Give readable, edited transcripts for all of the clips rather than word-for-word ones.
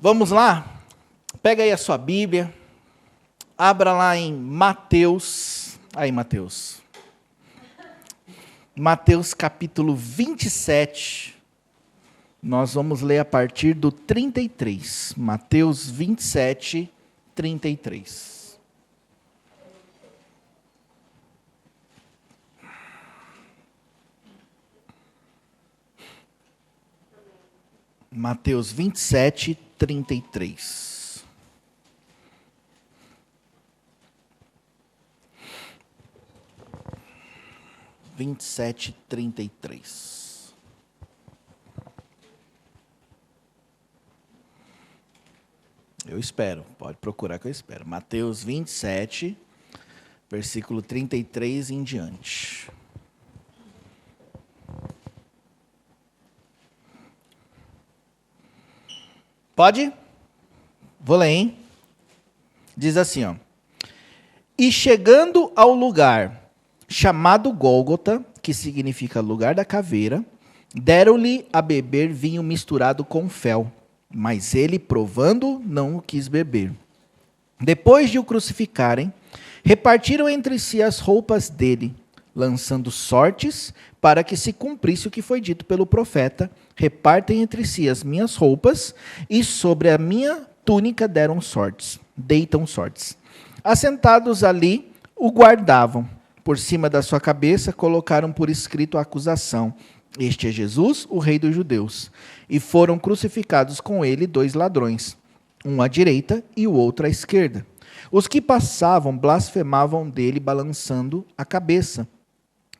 Vamos lá? Pega aí a sua Bíblia, abra lá em Mateus, Mateus capítulo 27, nós vamos ler a partir do 33, Mateus 27, 33. Mateus 27, 33. Eu espero, pode procurar que eu espero. Mateus 27, versículo 33 em diante. Pode? Vou ler, hein? Diz assim, ó. E chegando ao lugar chamado Gólgota, que significa lugar da caveira, deram-lhe a beber vinho misturado com fel, mas ele, provando, não o quis beber. Depois de o crucificarem, repartiram entre si as roupas dele, lançando sortes para que se cumprisse o que foi dito pelo profeta: repartem entre si as minhas roupas, e sobre a minha túnica deitam sortes. Assentados ali, o guardavam. Por cima da sua cabeça colocaram por escrito a acusação: este é Jesus, o rei dos judeus. E foram crucificados com ele 2 ladrões, um à direita e o outro à esquerda. Os que passavam blasfemavam dele, balançando a cabeça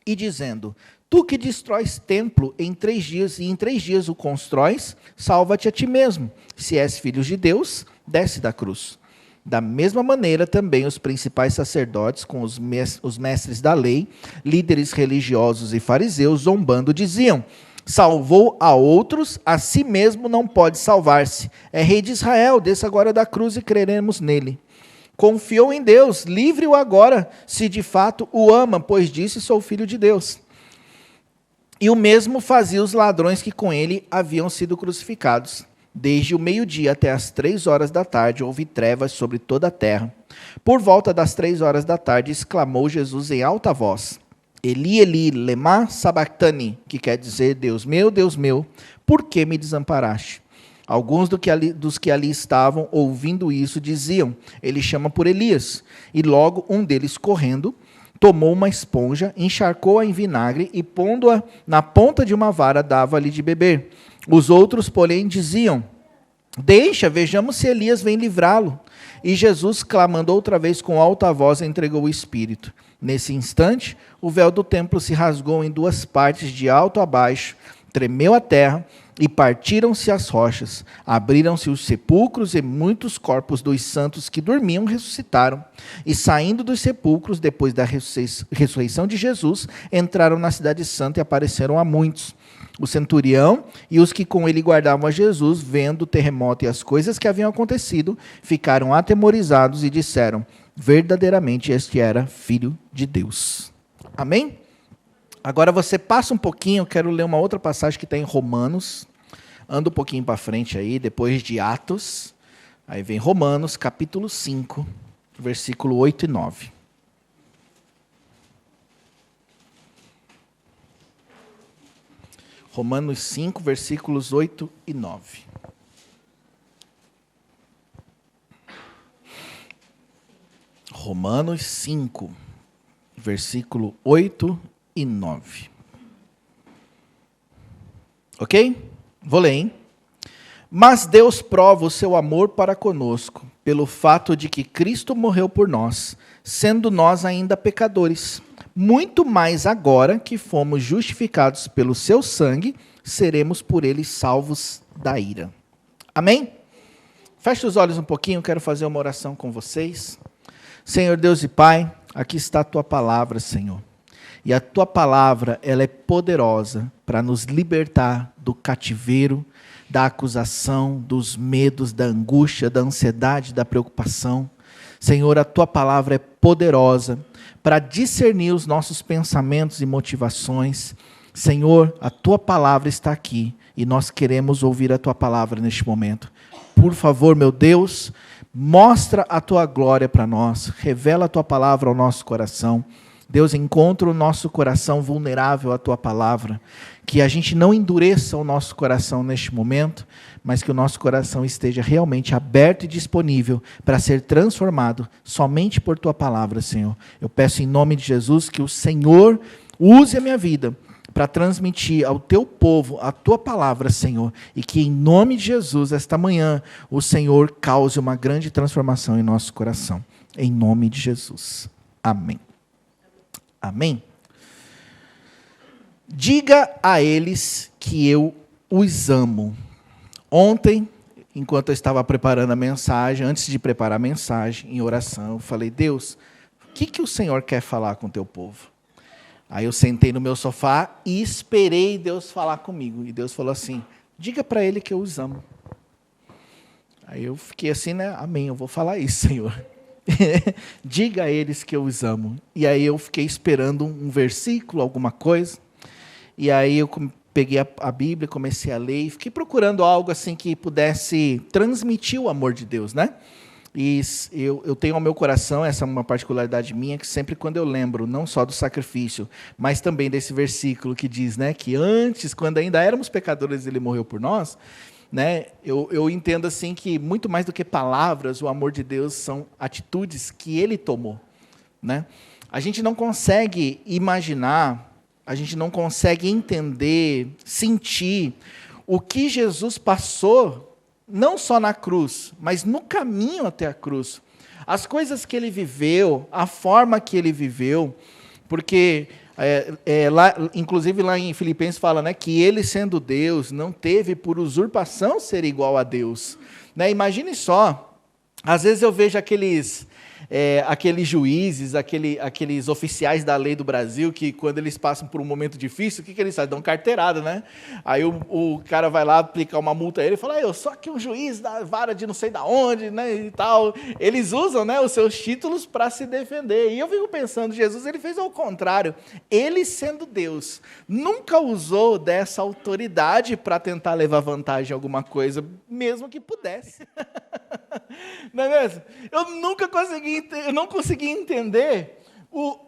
e dizendo: tu que destróis templo em 3 dias, e em 3 dias o constróis, salva-te a ti mesmo. Se és filho de Deus, desce da cruz. Da mesma maneira, também os principais sacerdotes, com os mestres da lei, líderes religiosos e fariseus, zombando, diziam: salvou a outros, a si mesmo não pode salvar-se. É rei de Israel, desça agora da cruz e creremos nele. Confiou em Deus, livre-o agora, se de fato o ama, pois disse: sou filho de Deus. E o mesmo fazia os ladrões que com ele haviam sido crucificados. Desde o meio-dia até as 3 horas da tarde houve trevas sobre toda a terra. Por volta das 3 horas da tarde exclamou Jesus em alta voz: Eli, Eli, lema sabachthani, que quer dizer: Deus meu, por que me desamparaste? Alguns dos que ali estavam, ouvindo isso, diziam: ele chama por Elias. E logo um deles, correndo, tomou uma esponja, encharcou-a em vinagre e, pondo-a na ponta de uma vara, dava-lhe de beber. Os outros, porém, diziam: deixa, vejamos se Elias vem livrá-lo. E Jesus, clamando outra vez com alta voz, entregou o Espírito. Nesse instante, o véu do templo se rasgou em 2 partes, de alto a baixo, tremeu a terra, e partiram-se as rochas, abriram-se os sepulcros, e muitos corpos dos santos que dormiam ressuscitaram. E saindo dos sepulcros, depois da ressurreição de Jesus, entraram na cidade santa e apareceram a muitos. O centurião e os que com ele guardavam a Jesus, vendo o terremoto e as coisas que haviam acontecido, ficaram atemorizados e disseram: verdadeiramente este era filho de Deus. Amém? Agora você passa um pouquinho, eu quero ler uma outra passagem que está em Romanos. Anda um pouquinho para frente aí, depois de Atos. Aí vem Romanos, capítulo 5, versículo 8 e 9. Romanos 5, versículos 8 e 9. Romanos 5, versículo 8 e 9. Ok? Vou ler, hein? Mas Deus prova o seu amor para conosco, pelo fato de que Cristo morreu por nós, sendo nós ainda pecadores. Muito mais agora que fomos justificados pelo seu sangue, seremos por ele salvos da ira. Amém? Feche os olhos um pouquinho, quero fazer uma oração com vocês. Senhor Deus e Pai, aqui está a tua palavra, Senhor. E a tua palavra, ela é poderosa para nos libertar do cativeiro, da acusação, dos medos, da angústia, da ansiedade, da preocupação. Senhor, a tua palavra é poderosa para discernir os nossos pensamentos e motivações. Senhor, a tua palavra está aqui e nós queremos ouvir a tua palavra neste momento. por favor, meu Deus, mostra a tua glória para nós, revela a tua palavra ao nosso coração. Deus, encontra o nosso coração vulnerável à tua palavra, que a gente não endureça o nosso coração neste momento, mas que o nosso coração esteja realmente aberto e disponível para ser transformado somente por tua palavra, Senhor. Eu peço em nome de Jesus que o Senhor use a minha vida para transmitir ao teu povo a tua palavra, Senhor, e que em nome de Jesus, esta manhã, o Senhor cause uma grande transformação em nosso coração. Em nome de Jesus. Amém. Amém? Diga a eles que eu os amo. Ontem, enquanto eu estava preparando a mensagem, antes de preparar a mensagem, em oração, eu falei, Deus, o que o Senhor quer falar com o teu povo? Aí eu sentei no meu sofá e esperei Deus falar comigo. E Deus falou assim, diga para ele que eu os amo. Aí eu fiquei assim, né? Amém, eu vou falar isso, Senhor. Diga a eles que eu os amo. E aí eu fiquei esperando um versículo, alguma coisa. E aí eu peguei a Bíblia, comecei a ler e fiquei procurando algo assim que pudesse transmitir o amor de Deus, né? E eu tenho ao meu coração, essa é uma particularidade minha, que sempre quando eu lembro, não só do sacrifício, mas também desse versículo que diz, né, que antes, quando ainda éramos pecadores, ele morreu por nós, né, eu entendo assim que muito mais do que palavras, o amor de Deus são atitudes que ele tomou, né? A gente não consegue imaginar, a gente não consegue entender, sentir o que Jesus passou, não só na cruz, mas no caminho até a cruz. As coisas que ele viveu, a forma que ele viveu, porque, inclusive lá em Filipenses fala, né, que ele sendo Deus, não teve por usurpação ser igual a Deus. Né? Imagine só, às vezes eu vejo aqueles juízes, aqueles oficiais da lei do Brasil, que quando eles passam por um momento difícil, o que eles fazem? Dão carteirada, né? Aí o cara vai lá aplicar uma multa a ele e fala, eu sou aqui um juiz da vara de não sei da onde, né, e tal. Eles usam, né, os seus títulos para se defender. E eu fico pensando, Jesus, ele fez ao contrário. Ele, sendo Deus, nunca usou dessa autoridade para tentar levar vantagem em alguma coisa, mesmo que pudesse. Não é mesmo? Eu não consegui entender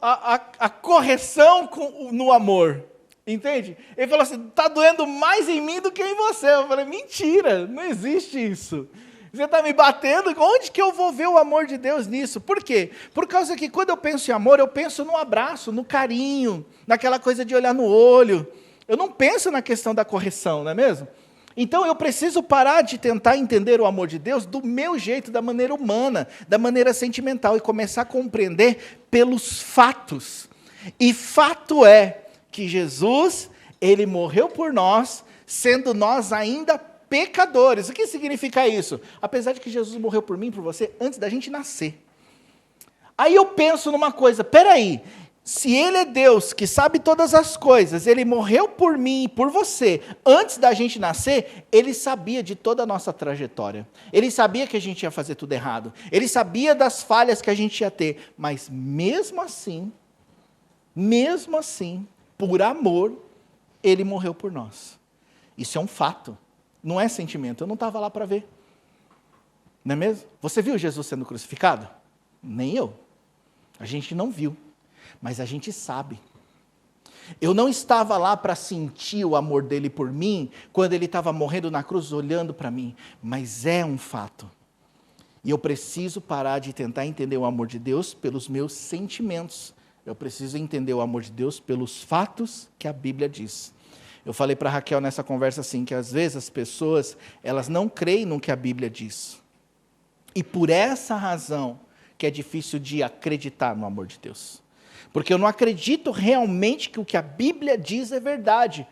a correção no amor. Entende? Ele falou assim, está doendo mais em mim do que em você. Eu falei, mentira, não existe isso. Você está me batendo, onde que eu vou ver o amor de Deus nisso? Por quê? Por causa que quando eu penso em amor, eu penso no abraço, no carinho, naquela coisa de olhar no olho. Eu não penso na questão da correção, não é mesmo? Então eu preciso parar de tentar entender o amor de Deus do meu jeito, da maneira humana, da maneira sentimental, e começar a compreender pelos fatos. E fato é que Jesus, ele morreu por nós, sendo nós ainda pecadores. O que significa isso? Apesar de que Jesus morreu por mim e por você antes da gente nascer. Aí eu penso numa coisa, peraí, se ele é Deus, que sabe todas as coisas, ele morreu por mim e por você, antes da gente nascer, ele sabia de toda a nossa trajetória. Ele sabia que a gente ia fazer tudo errado. Ele sabia das falhas que a gente ia ter. Mas mesmo assim, por amor, ele morreu por nós. Isso é um fato, não é sentimento. Eu não estava lá para ver. Não é mesmo? Você viu Jesus sendo crucificado? Nem eu. A gente não viu. Mas a gente sabe. Eu não estava lá para sentir o amor dele por mim, quando ele estava morrendo na cruz, olhando para mim. Mas é um fato. E eu preciso parar de tentar entender o amor de Deus pelos meus sentimentos. Eu preciso entender o amor de Deus pelos fatos que a Bíblia diz. Eu falei para a Raquel nessa conversa assim, que às vezes as pessoas, elas não creem no que a Bíblia diz. E por essa razão que é difícil de acreditar no amor de Deus. Porque eu não acredito realmente que o que a Bíblia diz é verdade.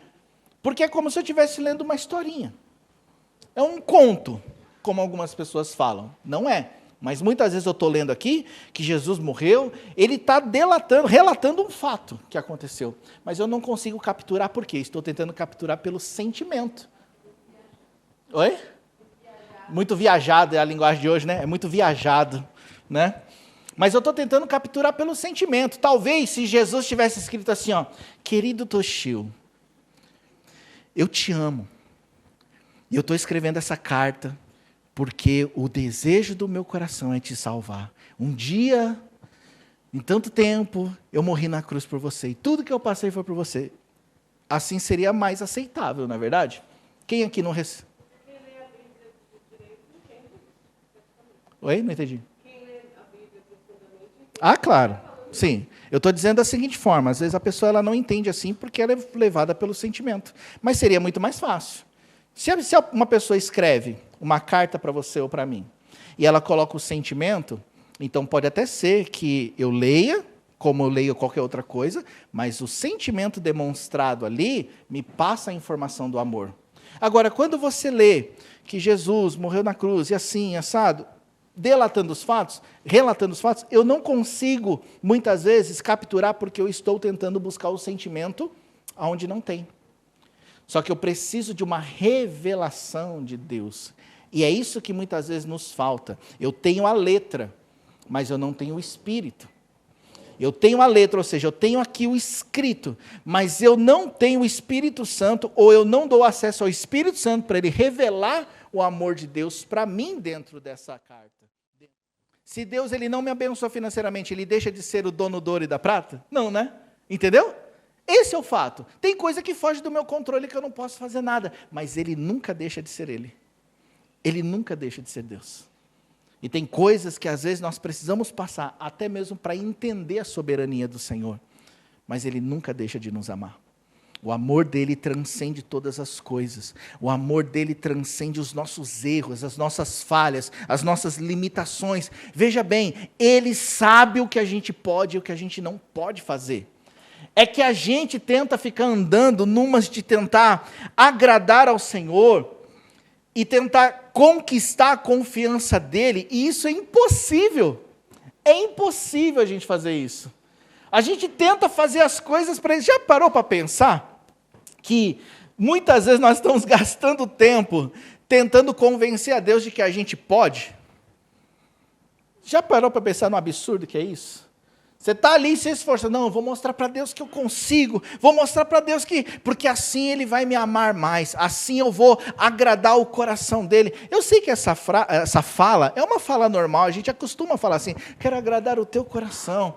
Porque é como se eu estivesse lendo uma historinha. É um conto, como algumas pessoas falam. Não é. Mas muitas vezes eu estou lendo aqui que Jesus morreu, ele está relatando um fato que aconteceu. Mas eu não consigo capturar por quê? Estou tentando capturar pelo sentimento. Oi? Muito viajado é a linguagem de hoje, né? É muito viajado, né? Mas eu estou tentando capturar pelo sentimento. Talvez se Jesus tivesse escrito assim, ó, querido Toshio, eu te amo. E eu estou escrevendo essa carta porque o desejo do meu coração é te salvar. Um dia, em tanto tempo, eu morri na cruz por você, e tudo que eu passei foi por você. Assim seria mais aceitável, não é verdade? Quem aqui não recebe? Oi? Não entendi. Ah, claro. Sim. Eu estou dizendo da seguinte forma, às vezes a pessoa ela não entende assim porque ela é levada pelo sentimento. Mas seria muito mais fácil. Se uma pessoa escreve uma carta para você ou para mim, e ela coloca o sentimento, então pode até ser que eu leia, como eu leio qualquer outra coisa, mas o sentimento demonstrado ali me passa a informação do amor. Agora, quando você lê que Jesus morreu na cruz, e assim, assado, relatando os fatos, eu não consigo, muitas vezes, capturar porque eu estou tentando buscar o sentimento onde não tem. Só que eu preciso de uma revelação de Deus. E é isso que muitas vezes nos falta. Eu tenho a letra, mas eu não tenho o espírito. Eu tenho a letra, ou seja, eu tenho aqui o escrito, mas eu não tenho o Espírito Santo, ou eu não dou acesso ao Espírito Santo para ele revelar o amor de Deus para mim dentro dessa carta. Se Deus ele não me abençoa financeiramente, ele deixa de ser o dono do ouro e da prata? Não, né? Entendeu? Esse é o fato. Tem coisa que foge do meu controle que eu não posso fazer nada, mas ele nunca deixa de ser ele. Ele nunca deixa de ser Deus. E tem coisas que às vezes nós precisamos passar, até mesmo para entender a soberania do Senhor. Mas ele nunca deixa de nos amar. O amor dele transcende todas as coisas. O amor dele transcende os nossos erros, as nossas falhas, as nossas limitações. Veja bem, ele sabe o que a gente pode e o que a gente não pode fazer. É que a gente tenta ficar andando numas de tentar agradar ao Senhor e tentar conquistar a confiança dele, e isso é impossível. É impossível a gente fazer isso. A gente tenta fazer as coisas para ele. Já parou para pensar que muitas vezes nós estamos gastando tempo tentando convencer a Deus de que a gente pode? Já parou para pensar no absurdo que é isso? Você está ali e se esforça. Não, eu vou mostrar para Deus que eu consigo. Vou mostrar para Deus que... Porque assim Ele vai me amar mais. Assim eu vou agradar o coração dEle. Eu sei que essa fala é uma fala normal. A gente acostuma falar assim, quero agradar o teu coração.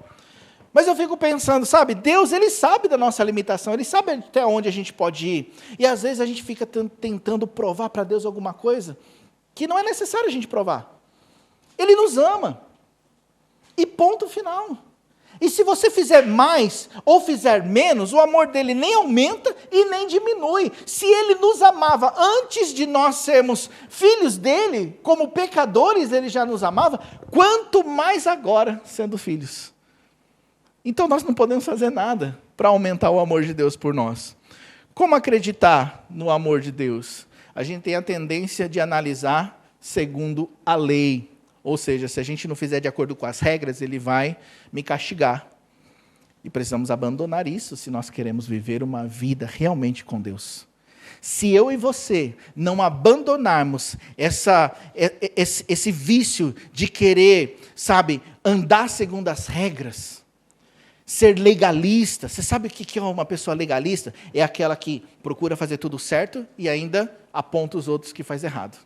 Mas eu fico pensando, sabe? Deus, Ele sabe da nossa limitação. Ele sabe até onde a gente pode ir. E às vezes a gente fica tentando provar para Deus alguma coisa que não é necessário a gente provar. Ele nos ama. E ponto final. E se você fizer mais ou fizer menos, o amor dele nem aumenta e nem diminui. Se ele nos amava antes de nós sermos filhos dele, como pecadores ele já nos amava, quanto mais agora sendo filhos. Então nós não podemos fazer nada para aumentar o amor de Deus por nós. Como acreditar no amor de Deus? A gente tem a tendência de analisar segundo a lei. Ou seja, se a gente não fizer de acordo com as regras, ele vai me castigar. E precisamos abandonar isso se nós queremos viver uma vida realmente com Deus. Se eu e você não abandonarmos esse vício de querer, sabe, andar segundo as regras, ser legalista. Você sabe o que é uma pessoa legalista? É aquela que procura fazer tudo certo e ainda aponta os outros que faz errado.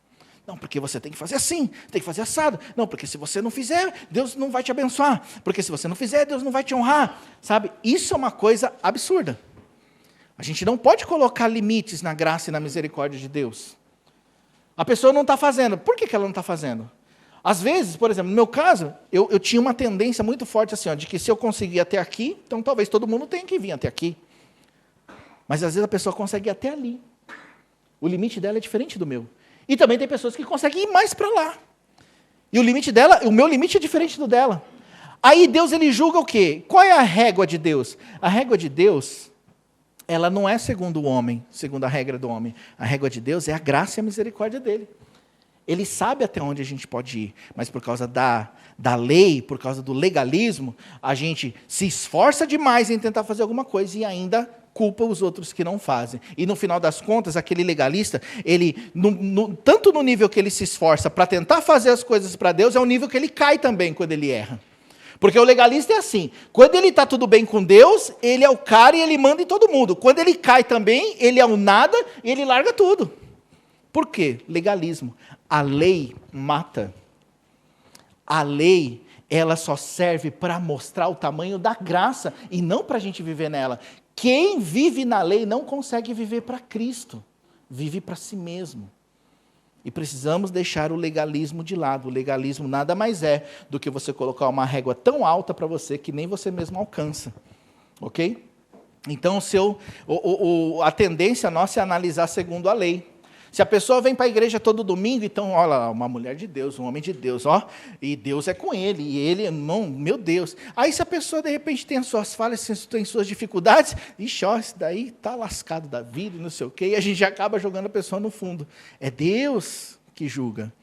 Não, porque você tem que fazer assim, tem que fazer assado. Não, porque se você não fizer, Deus não vai te abençoar. Porque se você não fizer, Deus não vai te honrar. Sabe, isso é uma coisa absurda. A gente não pode colocar limites na graça e na misericórdia de Deus. A pessoa não está fazendo. Por que ela não está fazendo? Às vezes, por exemplo, no meu caso, eu tinha uma tendência muito forte assim, de que se eu conseguir ir até aqui, então talvez todo mundo tenha que vir até aqui. Mas às vezes a pessoa consegue ir até ali. O limite dela é diferente do meu. E também tem pessoas que conseguem ir mais para lá. E o limite dela, o meu limite é diferente do dela. Aí Deus ele julga o quê? Qual é a régua de Deus? A régua de Deus, ela não é segundo o homem, segundo a regra do homem. A régua de Deus é a graça e a misericórdia dele. Ele sabe até onde a gente pode ir, mas por causa da lei, por causa do legalismo, a gente se esforça demais em tentar fazer alguma coisa e ainda culpa os outros que não fazem. E no final das contas, aquele legalista, ele, tanto no nível que ele se esforça para tentar fazer as coisas para Deus, é o nível que ele cai também quando ele erra. Porque o legalista é assim, quando ele está tudo bem com Deus, ele é o cara e ele manda em todo mundo. Quando ele cai também, ele é o nada e ele larga tudo. Por quê? Legalismo. a lei mata. A lei, ela só serve para mostrar o tamanho da graça e não para a gente viver nela. Quem vive na lei não consegue viver para Cristo, vive para si mesmo. E precisamos deixar o legalismo de lado. O legalismo nada mais é do que você colocar uma régua tão alta para você que nem você mesmo alcança. Ok? Então, a tendência nossa é analisar segundo a lei. Se a pessoa vem para a igreja todo domingo, então, olha, uma mulher de Deus, um homem de Deus, ó, e Deus é com ele, e ele, irmão, meu Deus. Aí, se a pessoa, de repente, tem as suas falhas, tem suas dificuldades, ixi, ó, esse daí está lascado da vida, não sei o quê, e a gente acaba jogando a pessoa no fundo. É Deus que julga.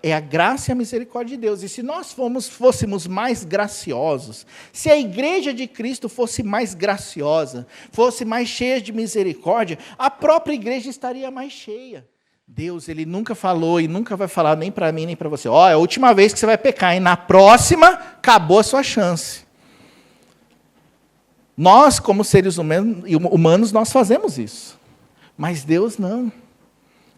É a graça e a misericórdia de Deus. E se nós fôssemos mais graciosos, se a igreja de Cristo fosse mais graciosa, fosse mais cheia de misericórdia, a própria igreja estaria mais cheia. Deus, Ele nunca falou e nunca vai falar nem para mim nem para você. Ó, é a última vez que você vai pecar, e na próxima, acabou a sua chance. Nós, como seres humanos, nós fazemos isso. Mas Deus não.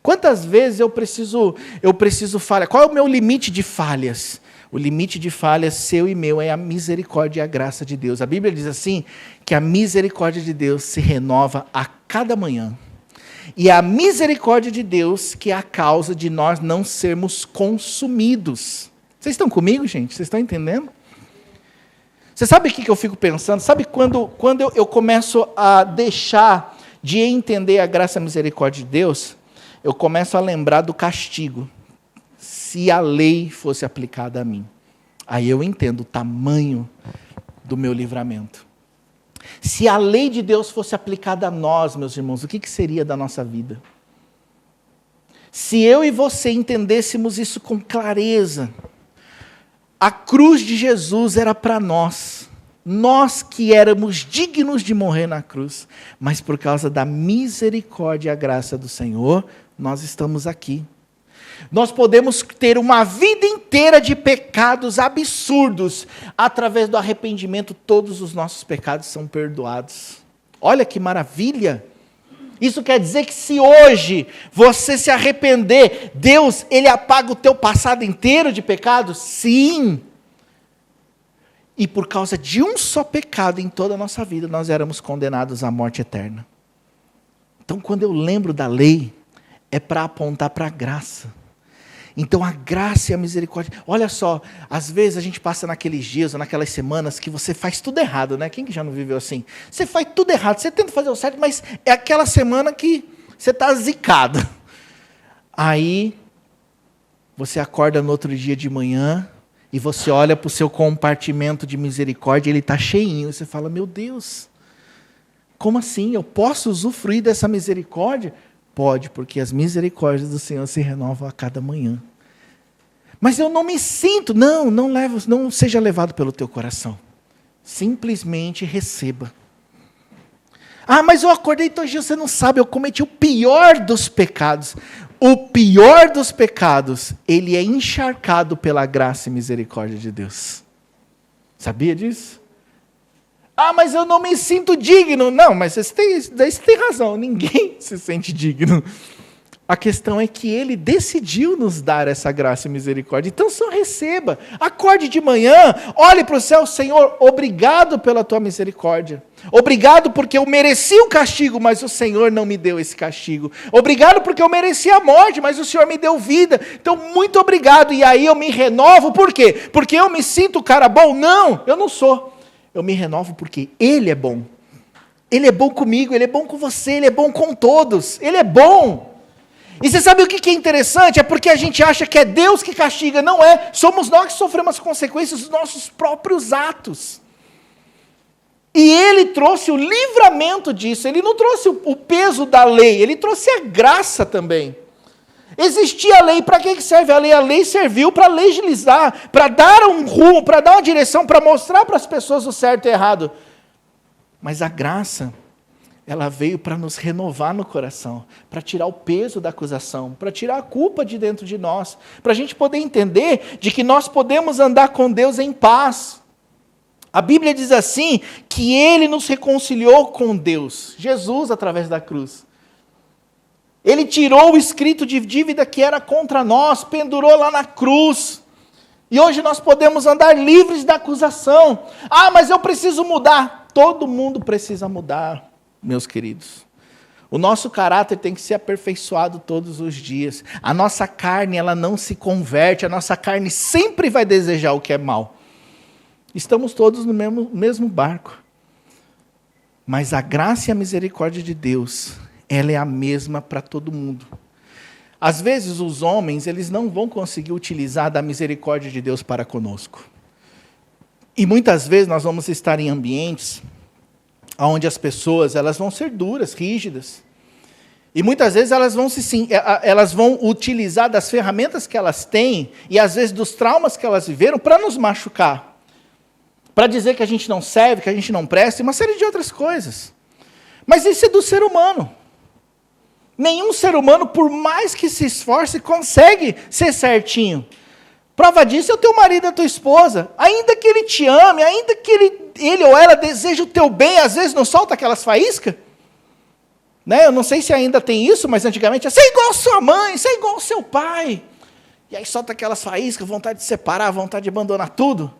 Quantas vezes eu preciso falhar? Qual é o meu limite de falhas? O limite de falhas seu e meu é a misericórdia e a graça de Deus. A Bíblia diz assim, que a misericórdia de Deus se renova a cada manhã. E a misericórdia de Deus que é a causa de nós não sermos consumidos. Vocês estão comigo, gente? Vocês estão entendendo? Você sabe o que eu fico pensando? Sabe quando eu começo a deixar de entender a graça e a misericórdia de Deus? Eu começo a lembrar do castigo, se a lei fosse aplicada a mim. Aí eu entendo o tamanho do meu livramento. Se a lei de Deus fosse aplicada a nós, meus irmãos, o que seria da nossa vida? Se eu e você entendêssemos isso com clareza, a cruz de Jesus era para nós que éramos dignos de morrer na cruz, mas por causa da misericórdia e a graça do Senhor, nós estamos aqui. Nós podemos ter uma vida inteira de pecados absurdos. Através do arrependimento, todos os nossos pecados são perdoados. Olha que maravilha! Isso quer dizer que se hoje você se arrepender, Deus, Ele apaga o teu passado inteiro de pecados? Sim! E por causa de um só pecado em toda a nossa vida, nós éramos condenados à morte eterna. Então, quando eu lembro da lei, é para apontar para a graça. Então, a graça e a misericórdia. Olha só, às vezes a gente passa naqueles dias, ou naquelas semanas, que você faz tudo errado, né? Quem que já não viveu assim? Você faz tudo errado, você tenta fazer o certo, mas é aquela semana que você está zicado. Aí, você acorda no outro dia de manhã, e você olha para o seu compartimento de misericórdia, ele está cheinho, e você fala, meu Deus, como assim? Eu posso usufruir dessa misericórdia? Pode, porque as misericórdias do Senhor se renovam a cada manhã. Mas eu não me sinto. Não seja levado pelo teu coração. Simplesmente receba. Ah, mas eu acordei todo dia, você não sabe, eu cometi o pior dos pecados. O pior dos pecados, ele é encharcado pela graça e misericórdia de Deus. Sabia disso? Ah, mas eu não me sinto digno. Não, mas você tem razão, ninguém se sente digno. A questão é que Ele decidiu nos dar essa graça e misericórdia. Então só receba. Acorde de manhã, olhe para o céu, Senhor, obrigado pela Tua misericórdia. Obrigado porque eu mereci o castigo, mas o Senhor não me deu esse castigo. Obrigado porque eu mereci a morte, mas o Senhor me deu vida. Então muito obrigado. E aí eu me renovo, por quê? Porque eu me sinto cara bom? Não, eu não sou. Eu me renovo porque Ele é bom. Ele é bom comigo, Ele é bom com você, Ele é bom com todos. Ele é bom. E você sabe o que é interessante? É porque a gente acha que é Deus que castiga. Não é. Somos nós que sofremos as consequências dos nossos próprios atos. E Ele trouxe o livramento disso. Ele não trouxe o peso da lei. Ele trouxe a graça também. Existia a lei, para que serve a lei? A lei serviu para legislar, para dar um rumo, para dar uma direção, para mostrar para as pessoas o certo e o errado. Mas a graça, ela veio para nos renovar no coração, para tirar o peso da acusação, para tirar a culpa de dentro de nós, para a gente poder entender de que nós podemos andar com Deus em paz. A Bíblia diz assim, que Ele nos reconciliou com Deus, Jesus através da cruz. Ele tirou o escrito de dívida que era contra nós, pendurou lá na cruz. E hoje nós podemos andar livres da acusação. Ah, mas eu preciso mudar. Todo mundo precisa mudar, meus queridos. O nosso caráter tem que ser aperfeiçoado todos os dias. A nossa carne, ela não se converte. A nossa carne sempre vai desejar o que é mal. Estamos todos no mesmo barco. Mas a graça e a misericórdia de Deus, ela é a mesma para todo mundo. Às vezes os homens, eles não vão conseguir utilizar da misericórdia de Deus para conosco. E muitas vezes nós vamos estar em ambientes onde as pessoas, elas vão ser duras, rígidas. E muitas vezes elas vão utilizar das ferramentas que elas têm e às vezes dos traumas que elas viveram para nos machucar. Para dizer que a gente não serve, que a gente não presta, e uma série de outras coisas. Mas isso é do ser humano. Nenhum ser humano, por mais que se esforce, consegue ser certinho. Prova disso é o teu marido e a tua esposa. Ainda que ele te ame, ainda que ele ou ela deseje o teu bem, às vezes não solta aquelas faíscas. Né? Eu não sei se ainda tem isso, mas antigamente, você é igual a sua mãe, você é igual ao seu pai. E aí solta aquelas faíscas, vontade de separar, vontade de abandonar tudo.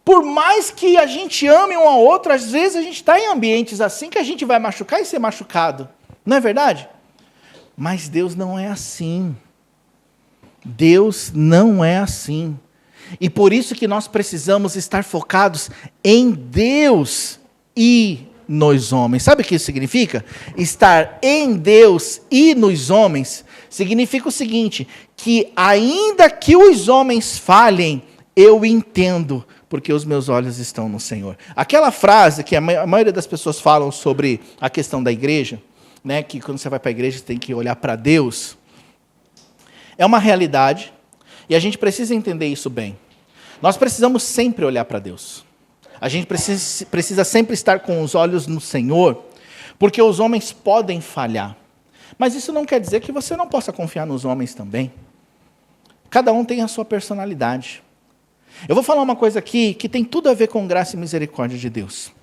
Por mais que a gente ame um ao outro, às vezes a gente está em ambientes assim que a gente vai machucar e ser machucado. Não é verdade? Mas Deus não é assim. Deus não é assim. E por isso que nós precisamos estar focados em Deus e nos homens. Sabe o que isso significa? Estar em Deus e nos homens significa o seguinte, que ainda que os homens falhem, eu entendo, porque os meus olhos estão no Senhor. Aquela frase que a maioria das pessoas falam sobre a questão da igreja, né, que quando você vai para a igreja você tem que olhar para Deus, é uma realidade, e a gente precisa entender isso bem. Nós precisamos sempre olhar para Deus. A gente precisa sempre estar com os olhos no Senhor, porque os homens podem falhar. Mas isso não quer dizer que você não possa confiar nos homens também. Cada um tem a sua personalidade. Eu vou falar uma coisa aqui que tem tudo a ver com graça e misericórdia de Deus.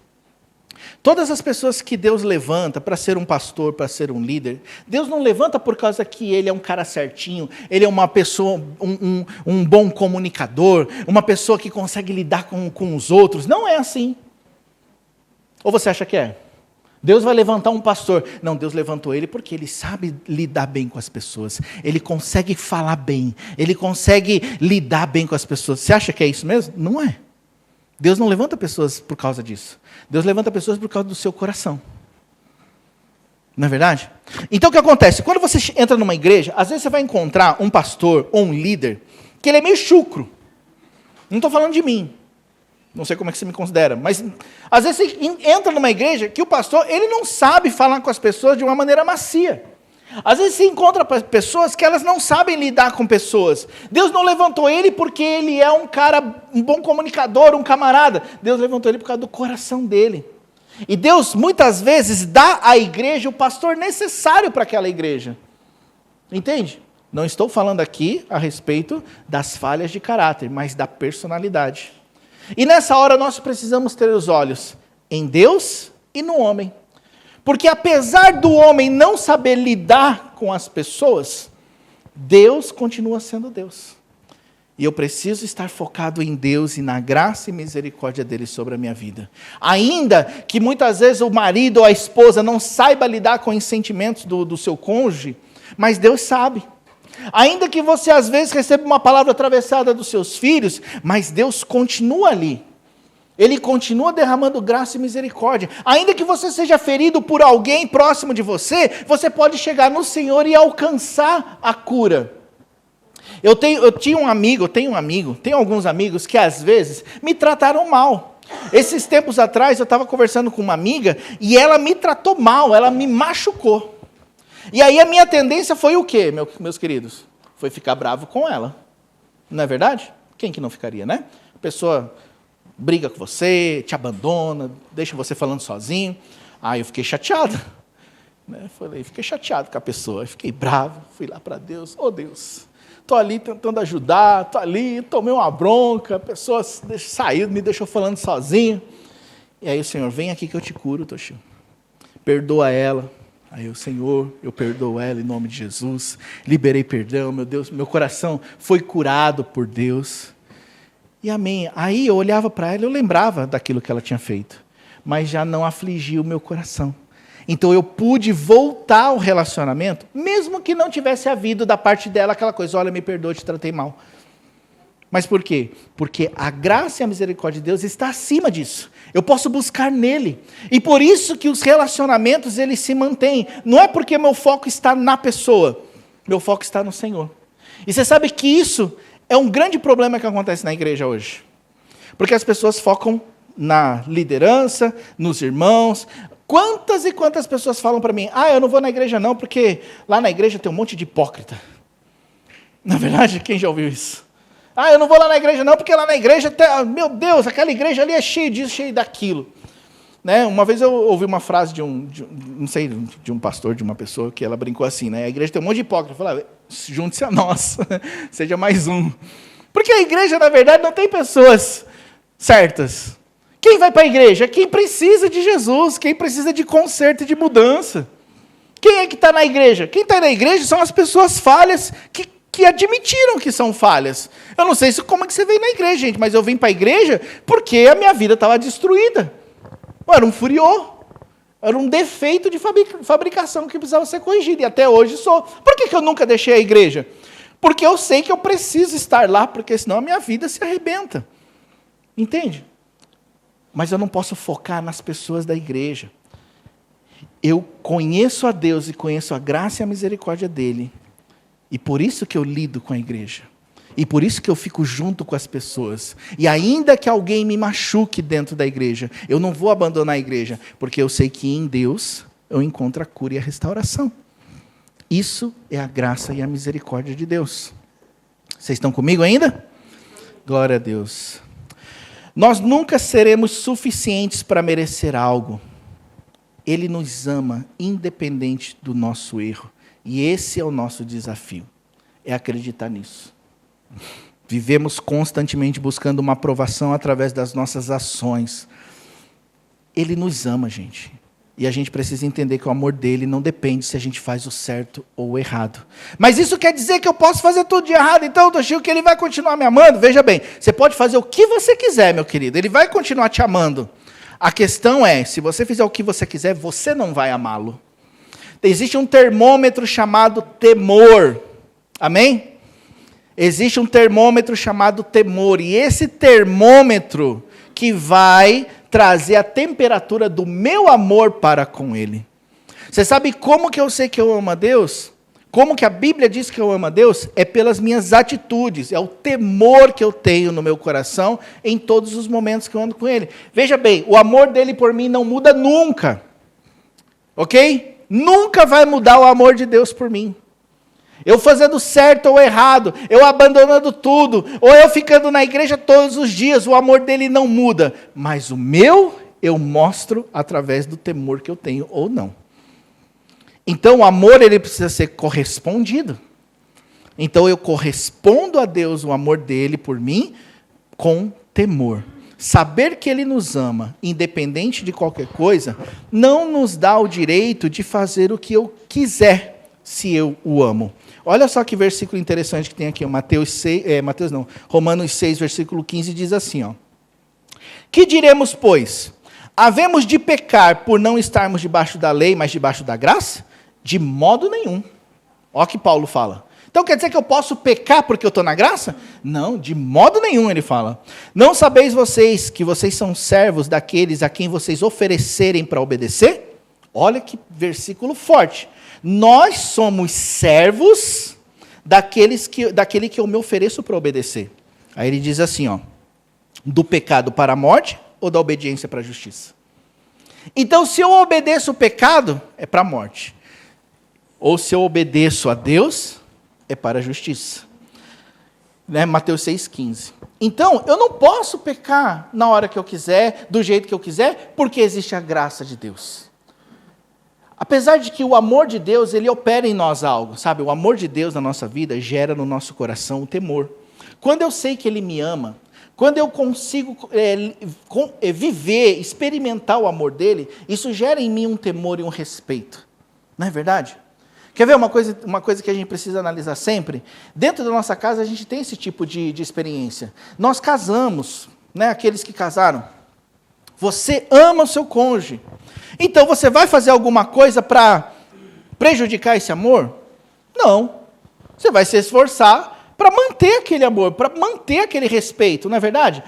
Todas as pessoas que Deus levanta para ser um pastor, para ser um líder, Deus não levanta por causa que ele é um cara certinho, ele é uma pessoa, um bom comunicador, uma pessoa que consegue lidar com os outros. Não é assim. Ou você acha que é? Deus vai levantar um pastor. Não, Deus levantou ele porque ele sabe lidar bem com as pessoas. Ele consegue falar bem. Ele consegue lidar bem com as pessoas. Você acha que é isso mesmo? Não é. Deus não levanta pessoas por causa disso. Deus levanta pessoas por causa do seu coração. Não é verdade? Então o que acontece? Quando você entra numa igreja, às vezes você vai encontrar um pastor ou um líder que ele é meio chucro. Não estou falando de mim. Não sei como é que você me considera, mas às vezes você entra numa igreja que o pastor, ele não sabe falar com as pessoas de uma maneira macia. Às vezes você encontra pessoas que elas não sabem lidar com pessoas. Deus não levantou ele porque ele é um cara, um bom comunicador, um camarada. Deus levantou ele por causa do coração dele. E Deus muitas vezes dá à igreja o pastor necessário para aquela igreja. Entende? Não estou falando aqui a respeito das falhas de caráter, mas da personalidade. E nessa hora nós precisamos ter os olhos em Deus e no homem. Porque apesar do homem não saber lidar com as pessoas, Deus continua sendo Deus. E eu preciso estar focado em Deus e na graça e misericórdia dele sobre a minha vida. Ainda que muitas vezes o marido ou a esposa não saiba lidar com os sentimentos do seu cônjuge, mas Deus sabe. Ainda que você às vezes receba uma palavra atravessada dos seus filhos, mas Deus continua ali. Ele continua derramando graça e misericórdia. Ainda que você seja ferido por alguém próximo de você, você pode chegar no Senhor e alcançar a cura. Eu tenho alguns amigos que às vezes me trataram mal. Esses tempos atrás eu estava conversando com uma amiga e ela me tratou mal, ela me machucou. E aí a minha tendência foi o quê, meus queridos? Foi ficar bravo com ela. Não é verdade? Quem que não ficaria, né? A pessoa briga com você, te abandona, deixa você falando sozinho. Aí eu fiquei chateado. Fiquei chateado com a pessoa. Fiquei bravo, fui lá para Deus. Oh Deus, estou ali tentando ajudar, estou ali, tomei uma bronca, a pessoa saiu, me deixou falando sozinho. E aí o Senhor, vem aqui que eu te curo, Toshio. Perdoa ela. Aí o Senhor, eu perdoo ela em nome de Jesus, liberei perdão, meu Deus, meu coração foi curado por Deus. E amém. Aí eu olhava para ela, eu lembrava daquilo que ela tinha feito, mas já não afligia o meu coração. Então eu pude voltar ao relacionamento, mesmo que não tivesse havido da parte dela aquela coisa, olha, me perdoa, te tratei mal. Mas por quê? Porque a graça e a misericórdia de Deus está acima disso. Eu posso buscar nele. E por isso que os relacionamentos, eles se mantêm. Não é porque meu foco está na pessoa. Meu foco está no Senhor. E você sabe que isso é um grande problema que acontece na igreja hoje. Porque as pessoas focam na liderança, nos irmãos. Quantas e quantas pessoas falam para mim, eu não vou na igreja não, porque lá na igreja tem um monte de hipócrita. Na verdade, quem já ouviu isso? Eu não vou lá na igreja não, porque lá na igreja, meu Deus, aquela igreja ali é cheia disso, cheia daquilo. Né? Uma vez eu ouvi uma frase de um pastor, de uma pessoa, que ela brincou assim, né? A igreja tem um monte de hipócrita. Eu falei, junte-se a nós, seja mais um. Porque a igreja, na verdade, não tem pessoas certas. Quem vai para a igreja? Quem precisa de Jesus, quem precisa de conserto e de mudança. Quem é que está na igreja? Quem está na igreja são as pessoas falhas que admitiram que são falhas. Eu não sei como é que você veio na igreja, gente, mas eu vim para a igreja porque a minha vida estava destruída. Era um furiô. Era um defeito de fabricação que precisava ser corrigido. E até hoje sou. Por que eu nunca deixei a igreja? Porque eu sei que eu preciso estar lá, porque senão a minha vida se arrebenta. Entende? Mas eu não posso focar nas pessoas da igreja. Eu conheço a Deus e conheço a graça e a misericórdia dele. E por isso que eu lido com a igreja. E por isso que eu fico junto com as pessoas. E ainda que alguém me machuque dentro da igreja, eu não vou abandonar a igreja, porque eu sei que em Deus eu encontro a cura e a restauração. Isso é a graça e a misericórdia de Deus. Vocês estão comigo ainda? Glória a Deus. Nós nunca seremos suficientes para merecer algo. Ele nos ama independente do nosso erro. E esse é o nosso desafio, é acreditar nisso. Vivemos constantemente buscando uma aprovação através das nossas ações. Ele nos ama, gente. E a gente precisa entender que o amor dele não depende se a gente faz o certo ou o errado. Mas isso quer dizer que eu posso fazer tudo de errado, então, Toshio, que ele vai continuar me amando? Veja bem, você pode fazer o que você quiser, meu querido. Ele vai continuar te amando. A questão é, se você fizer o que você quiser, você não vai amá-lo. Existe um termômetro chamado temor. Amém? Existe um termômetro chamado temor. E esse termômetro que vai trazer a temperatura do meu amor para com ele. Você sabe como que eu sei que eu amo a Deus? Como que a Bíblia diz que eu amo a Deus? É pelas minhas atitudes. É o temor que eu tenho no meu coração em todos os momentos que eu ando com ele. Veja bem, o amor dele por mim não muda nunca. Ok? Nunca vai mudar o amor de Deus por mim. Eu fazendo certo ou errado, eu abandonando tudo, ou eu ficando na igreja todos os dias, o amor dele não muda. Mas o meu, eu mostro através do temor que eu tenho ou não. Então o amor, ele precisa ser correspondido. Então eu correspondo a Deus, o amor dele por mim, com temor. Saber que ele nos ama, independente de qualquer coisa, não nos dá o direito de fazer o que eu quiser, se eu o amo. Olha só que versículo interessante que tem aqui, Romanos 6, versículo 15, diz assim, que diremos, pois? Havemos de pecar por não estarmos debaixo da lei, mas debaixo da graça? De modo nenhum. Olha o que Paulo fala. Então quer dizer que eu posso pecar porque eu estou na graça? Não, de modo nenhum, ele fala. Não sabeis vocês que vocês são servos daqueles a quem vocês oferecerem para obedecer? Olha que versículo forte. Nós somos servos daquele que eu me ofereço para obedecer. Aí ele diz assim, do pecado para a morte ou da obediência para a justiça? Então se eu obedeço o pecado, é para a morte. Ou se eu obedeço a Deus, é para a justiça. Mateus 6,15. Então, eu não posso pecar na hora que eu quiser, do jeito que eu quiser, porque existe a graça de Deus. Apesar de que o amor de Deus, ele opera em nós algo, sabe? O amor de Deus na nossa vida gera no nosso coração o temor. Quando eu sei que ele me ama, quando eu consigo viver, experimentar o amor dele, isso gera em mim um temor e um respeito. Não é verdade? Quer ver uma coisa que a gente precisa analisar sempre? Dentro da nossa casa a gente tem esse tipo de experiência. Nós casamos, né, aqueles que casaram. Você ama o seu cônjuge. Então você vai fazer alguma coisa para prejudicar esse amor? Não. Você vai se esforçar para manter aquele amor, para manter aquele respeito, não é verdade?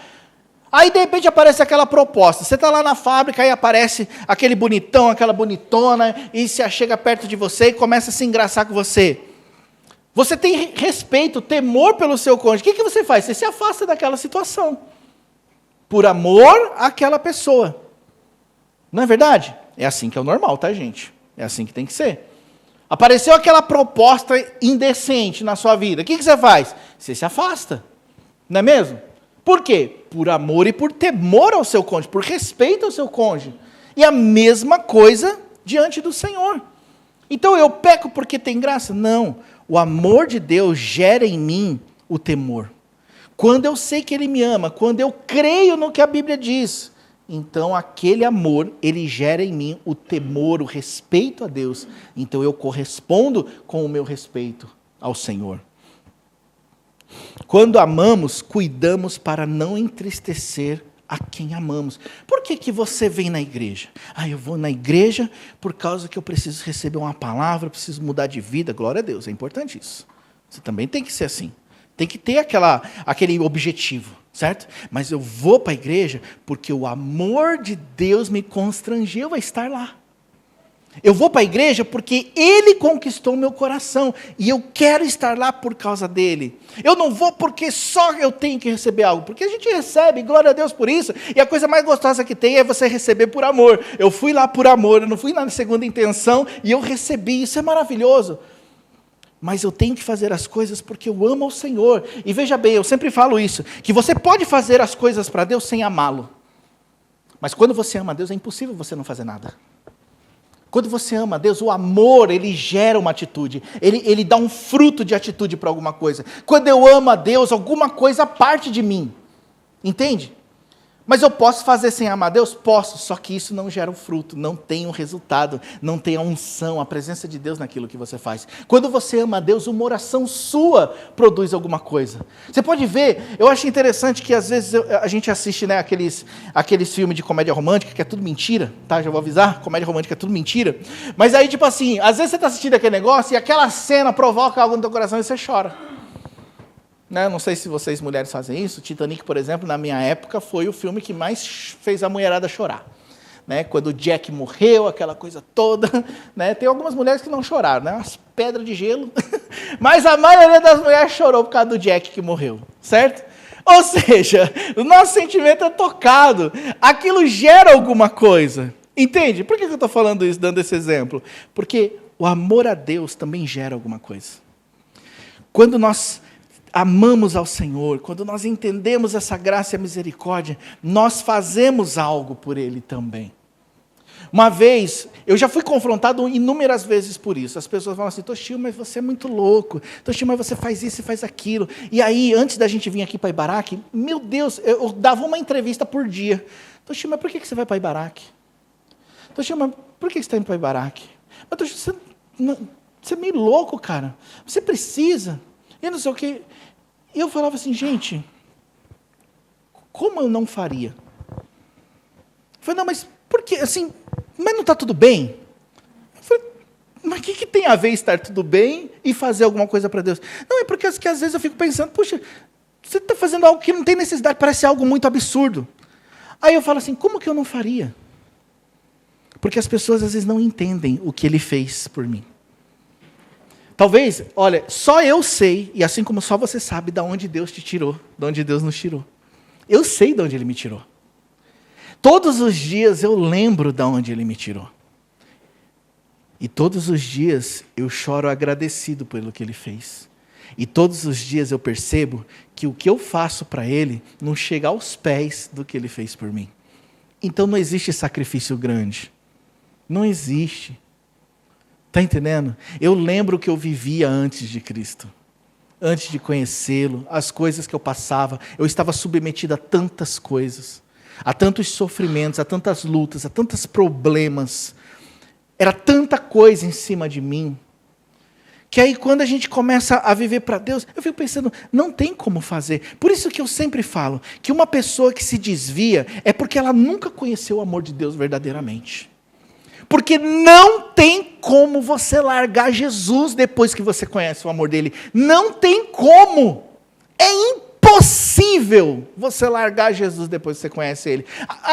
Aí, de repente, aparece aquela proposta. Você está lá na fábrica, aí aparece aquele bonitão, aquela bonitona, e se achega perto de você e começa a se engraçar com você. Você tem respeito, temor pelo seu cônjuge. O que você faz? Você se afasta daquela situação. Por amor àquela pessoa. Não é verdade? É assim que é o normal, tá, gente? É assim que tem que ser. Apareceu aquela proposta indecente na sua vida. O que você faz? Você se afasta. Não é mesmo? Por quê? Por amor e por temor ao seu cônjuge, por respeito ao seu cônjuge. E a mesma coisa diante do Senhor. Então eu peco porque tem graça? Não. O amor de Deus gera em mim o temor. Quando eu sei que Ele me ama, quando eu creio no que a Bíblia diz, então aquele amor, ele gera em mim o temor, o respeito a Deus. Então eu correspondo com o meu respeito ao Senhor. Quando amamos, cuidamos para não entristecer a quem amamos. Por que você vem na igreja? Eu vou na igreja por causa que eu preciso receber uma palavra, preciso mudar de vida. Glória a Deus, é importante isso. Você também tem que ser assim. Tem que ter aquele objetivo, certo? Mas eu vou para a igreja porque o amor de Deus me constrangeu a estar lá. Eu vou para a igreja porque Ele conquistou o meu coração e eu quero estar lá por causa dEle. Eu não vou porque só eu tenho que receber algo, porque a gente recebe, glória a Deus por isso, e a coisa mais gostosa que tem é você receber por amor. Eu fui lá por amor, eu não fui lá na segunda intenção e eu recebi, isso é maravilhoso. Mas eu tenho que fazer as coisas porque eu amo ao Senhor. E veja bem, eu sempre falo isso, que você pode fazer as coisas para Deus sem amá-lo. Mas quando você ama a Deus, é impossível você não fazer nada. Quando você ama a Deus, o amor, ele gera uma atitude. Ele dá um fruto de atitude para alguma coisa. Quando eu amo a Deus, alguma coisa parte de mim. Entende? Mas eu posso fazer sem amar a Deus? Posso, só que isso não gera um fruto, não tem um resultado, não tem a unção, a presença de Deus naquilo que você faz. Quando você ama a Deus, uma oração sua produz alguma coisa. Você pode ver, eu acho interessante que às vezes a gente assiste, né, aqueles filmes de comédia romântica, que é tudo mentira, tá? Já vou avisar, comédia romântica é tudo mentira. Mas aí, tipo assim, às vezes você está assistindo aquele negócio e aquela cena provoca algo no teu coração e você chora. Né? Não sei se vocês mulheres fazem isso. Titanic, por exemplo, na minha época, foi o filme que mais fez a mulherada chorar. Né? Quando o Jack morreu, aquela coisa toda. Né? Tem algumas mulheres que não choraram, né? Umas pedras de gelo. Mas a maioria das mulheres chorou por causa do Jack que morreu. Certo? Ou seja, o nosso sentimento é tocado. Aquilo gera alguma coisa. Entende? Por que eu estou falando isso, dando esse exemplo? Porque o amor a Deus também gera alguma coisa. Quando nós amamos ao Senhor, quando nós entendemos essa graça e a misericórdia, nós fazemos algo por Ele também. Uma vez, eu já fui confrontado inúmeras vezes por isso. As pessoas falam assim, Toshio, mas você é muito louco. Toshio, mas você faz isso e faz aquilo. E aí, antes da gente vir aqui para Ibaraque, meu Deus, eu dava uma entrevista por dia. Toshio, mas por que você vai para Ibaraque? Toshio, mas por que você está indo para Ibaraque? Mas Toshio, você é meio louco, cara. Você precisa. Eu não sei o quê. E eu falava assim, gente, como eu não faria? Eu falei, não, mas por que, assim, mas não está tudo bem? Eu falei, mas o que tem a ver estar tudo bem e fazer alguma coisa para Deus? Não, é porque às vezes eu fico pensando, puxa, você está fazendo algo que não tem necessidade, parece algo muito absurdo. Aí eu falo assim, como que eu não faria? Porque as pessoas às vezes não entendem o que Ele fez por mim. Talvez, olha, só eu sei, e assim como só você sabe, de onde Deus te tirou, de onde Deus nos tirou. Eu sei de onde Ele me tirou. Todos os dias eu lembro de onde Ele me tirou. E todos os dias eu choro agradecido pelo que Ele fez. E todos os dias eu percebo que o que eu faço para Ele não chega aos pés do que Ele fez por mim. Então não existe sacrifício grande. Não existe. Está entendendo? Eu lembro o que eu vivia antes de Cristo. Antes de conhecê-lo, as coisas que eu passava. Eu estava submetido a tantas coisas. A tantos sofrimentos, a tantas lutas, a tantos problemas. Era tanta coisa em cima de mim, que aí quando a gente começa a viver para Deus, eu fico pensando, não tem como fazer. Por isso que eu sempre falo, que uma pessoa que se desvia, é porque ela nunca conheceu o amor de Deus verdadeiramente. Porque não tem como você largar Jesus depois que você conhece o amor dele. Não tem como. É impossível você largar Jesus depois que você conhece ele.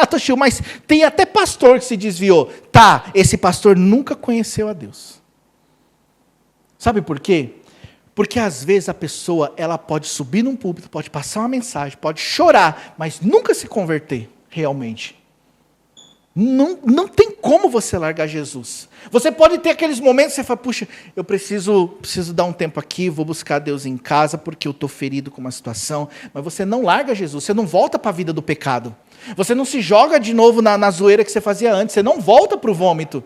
Toshio, mas tem até pastor que se desviou. Tá, esse pastor nunca conheceu a Deus. Sabe por quê? Porque às vezes a pessoa, ela pode subir num púlpito, pode passar uma mensagem, pode chorar, mas nunca se converter realmente. Não tem como você largar Jesus. Você pode ter aqueles momentos que você fala, puxa, eu preciso dar um tempo aqui, vou buscar Deus em casa, porque eu estou ferido com uma situação. Mas você não larga Jesus, você não volta para a vida do pecado. Você não se joga de novo na zoeira que você fazia antes, você não volta para o vômito.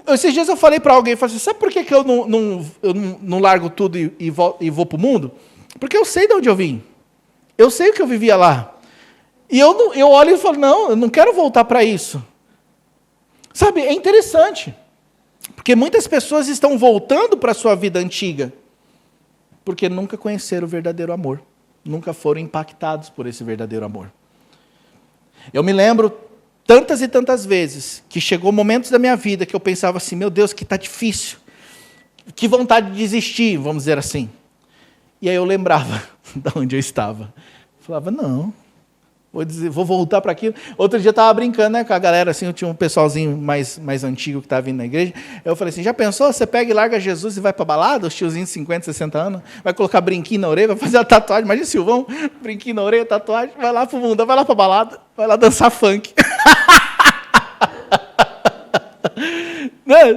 Esses dias eu falei para alguém, falei assim, sabe por que eu não largo tudo e vou para o mundo? Porque eu sei de onde eu vim. Eu sei o que eu vivia lá. E eu olho e falo, não, eu não quero voltar para isso. Sabe, é interessante. Porque muitas pessoas estão voltando para a sua vida antiga. Porque nunca conheceram o verdadeiro amor. Nunca foram impactados por esse verdadeiro amor. Eu me lembro tantas e tantas vezes que chegou momentos da minha vida que eu pensava assim, meu Deus, que está difícil. Que vontade de desistir, vamos dizer assim. E aí eu lembrava de onde eu estava. Falava, não. Vou voltar para aquilo. Outro dia eu estava brincando, né, com a galera, assim, eu tinha um pessoalzinho mais antigo que estava vindo na igreja. Eu falei assim, já pensou? Você pega e larga Jesus e vai para balada? Os tiozinhos de 50, 60 anos, vai colocar brinquinho na orelha, vai fazer a tatuagem. Imagina Silvão, brinquinho na orelha, tatuagem, vai lá pro mundo, vai lá para balada, vai lá dançar funk. Né?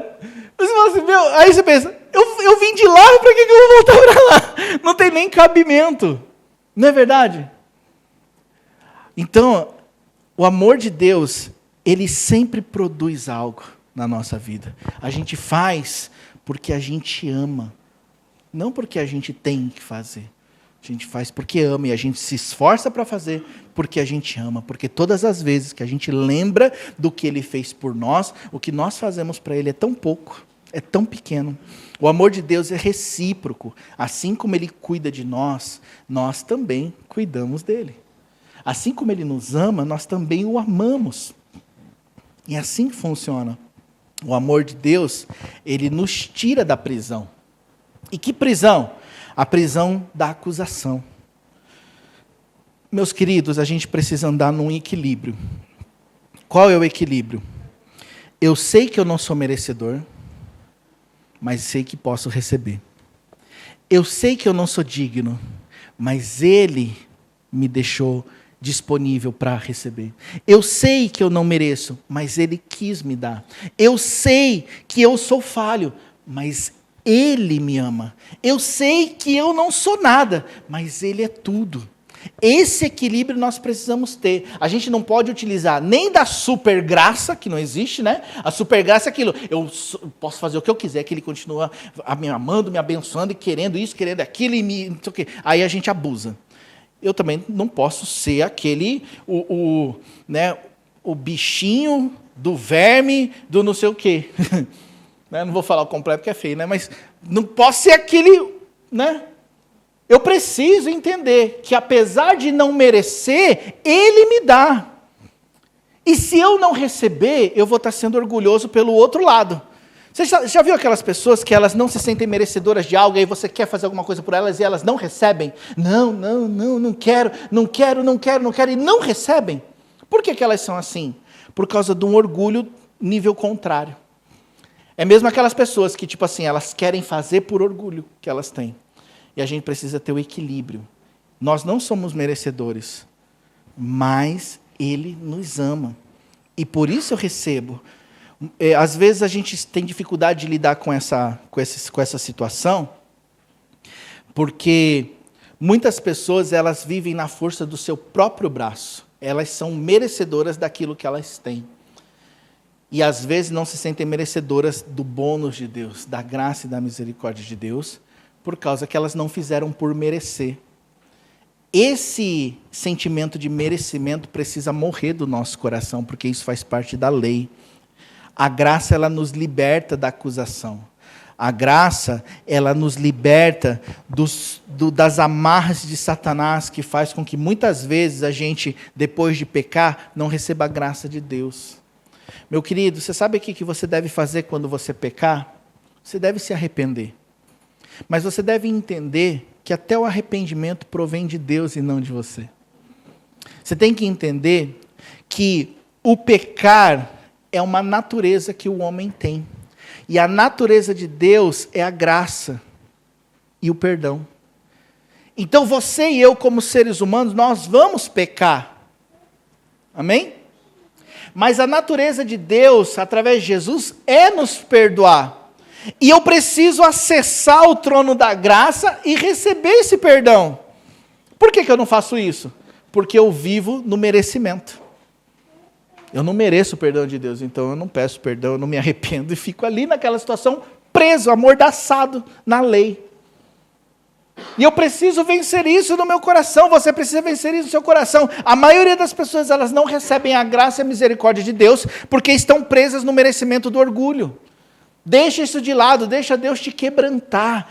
Você fala assim, meu, aí você pensa, eu vim de lá, para que eu vou voltar para lá? Não tem nem cabimento. Não é verdade? Então, o amor de Deus, ele sempre produz algo na nossa vida. A gente faz porque a gente ama, não porque a gente tem que fazer. A gente faz porque ama e a gente se esforça para fazer porque a gente ama. Porque todas as vezes que a gente lembra do que ele fez por nós, o que nós fazemos para ele é tão pouco, é tão pequeno. O amor de Deus é recíproco. Assim como ele cuida de nós, nós também cuidamos dele. Assim como ele nos ama, nós também o amamos. E assim que funciona. O amor de Deus, ele nos tira da prisão. E que prisão? A prisão da acusação. Meus queridos, a gente precisa andar num equilíbrio. Qual é o equilíbrio? Eu sei que eu não sou merecedor, mas sei que posso receber. Eu sei que eu não sou digno, mas ele me deixou disponível para receber. Eu sei que eu não mereço, mas ele quis me dar. Eu sei que eu sou falho, mas ele me ama. Eu sei que eu não sou nada, mas ele é tudo. Esse equilíbrio nós precisamos ter. A gente não pode utilizar nem da super graça, que não existe, né? A super graça é aquilo, eu posso fazer o que eu quiser, que ele continua me amando, me abençoando, e querendo isso, querendo aquilo, e não sei o quê. Aí a gente abusa. Eu também não posso ser aquele, né, o bichinho do verme do não sei o quê. Não vou falar o completo porque é feio, né? Mas não posso ser aquele, né? Eu preciso entender que apesar de não merecer, ele me dá. E se eu não receber, eu vou estar sendo orgulhoso pelo outro lado. Você já viu aquelas pessoas que elas não se sentem merecedoras de algo, e aí você quer fazer alguma coisa por elas e elas não recebem? Não quero, e não recebem. Por que elas são assim? Por causa de um orgulho nível contrário. É mesmo aquelas pessoas que, tipo assim, elas querem fazer por orgulho que elas têm. E a gente precisa ter o equilíbrio. Nós não somos merecedores, mas ele nos ama. E por isso eu recebo. Às vezes a gente tem dificuldade de lidar com essa situação, porque muitas pessoas elas vivem na força do seu próprio braço. Elas são merecedoras daquilo que elas têm. E às vezes não se sentem merecedoras do bônus de Deus, da graça e da misericórdia de Deus, por causa que elas não fizeram por merecer. Esse sentimento de merecimento precisa morrer do nosso coração, porque isso faz parte da lei. A graça, ela nos liberta da acusação. A graça, ela nos liberta das amarras de Satanás, que faz com que muitas vezes a gente, depois de pecar, não receba a graça de Deus. Meu querido, você sabe o que você deve fazer quando você pecar? Você deve se arrepender. Mas você deve entender que até o arrependimento provém de Deus e não de você. Você tem que entender que o pecar é uma natureza que o homem tem. E a natureza de Deus é a graça e o perdão. Então você e eu, como seres humanos, nós vamos pecar. Amém? Mas a natureza de Deus, através de Jesus, é nos perdoar. E eu preciso acessar o trono da graça e receber esse perdão. Por que eu não faço isso? Porque eu vivo no merecimento. Eu não mereço o perdão de Deus, então eu não peço perdão, eu não me arrependo e fico ali naquela situação preso, amordaçado na lei. E eu preciso vencer isso no meu coração, você precisa vencer isso no seu coração. A maioria das pessoas, elas não recebem a graça e a misericórdia de Deus porque estão presas no merecimento do orgulho. Deixa isso de lado, deixa Deus te quebrantar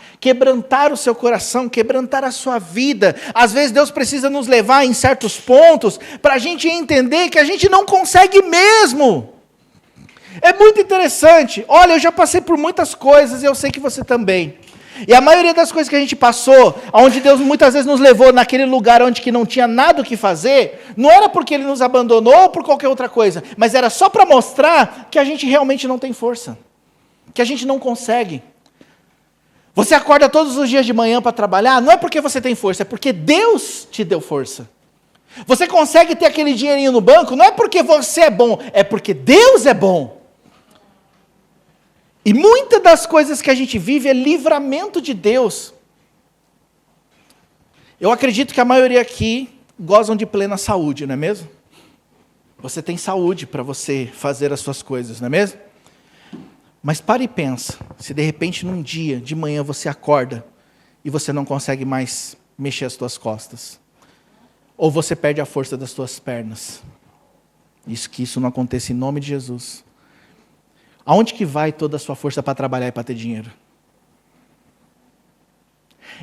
o seu coração, quebrantar a sua vida. Às vezes Deus precisa nos levar em certos pontos para a gente entender que a gente não consegue mesmo. É muito interessante. Olha, eu já passei por muitas coisas e eu sei que você também. E a maioria das coisas que a gente passou, onde Deus muitas vezes nos levou naquele lugar onde que não tinha nada o que fazer, não era porque Ele nos abandonou ou por qualquer outra coisa, mas era só para mostrar que a gente realmente não tem força. Que a gente não consegue. Você acorda todos os dias de manhã para trabalhar, não é porque você tem força, é porque Deus te deu força. Você consegue ter aquele dinheirinho no banco, não é porque você é bom, é porque Deus é bom. E muitas das coisas que a gente vive é livramento de Deus. Eu acredito que a maioria aqui gozam de plena saúde, não é mesmo? Você tem saúde para você fazer as suas coisas, não é mesmo? Mas para e pensa, se de repente num dia de manhã você acorda e você não consegue mais mexer as suas costas, ou você perde a força das suas pernas, que isso não aconteça em nome de Jesus. Aonde que vai toda a sua força para trabalhar e para ter dinheiro?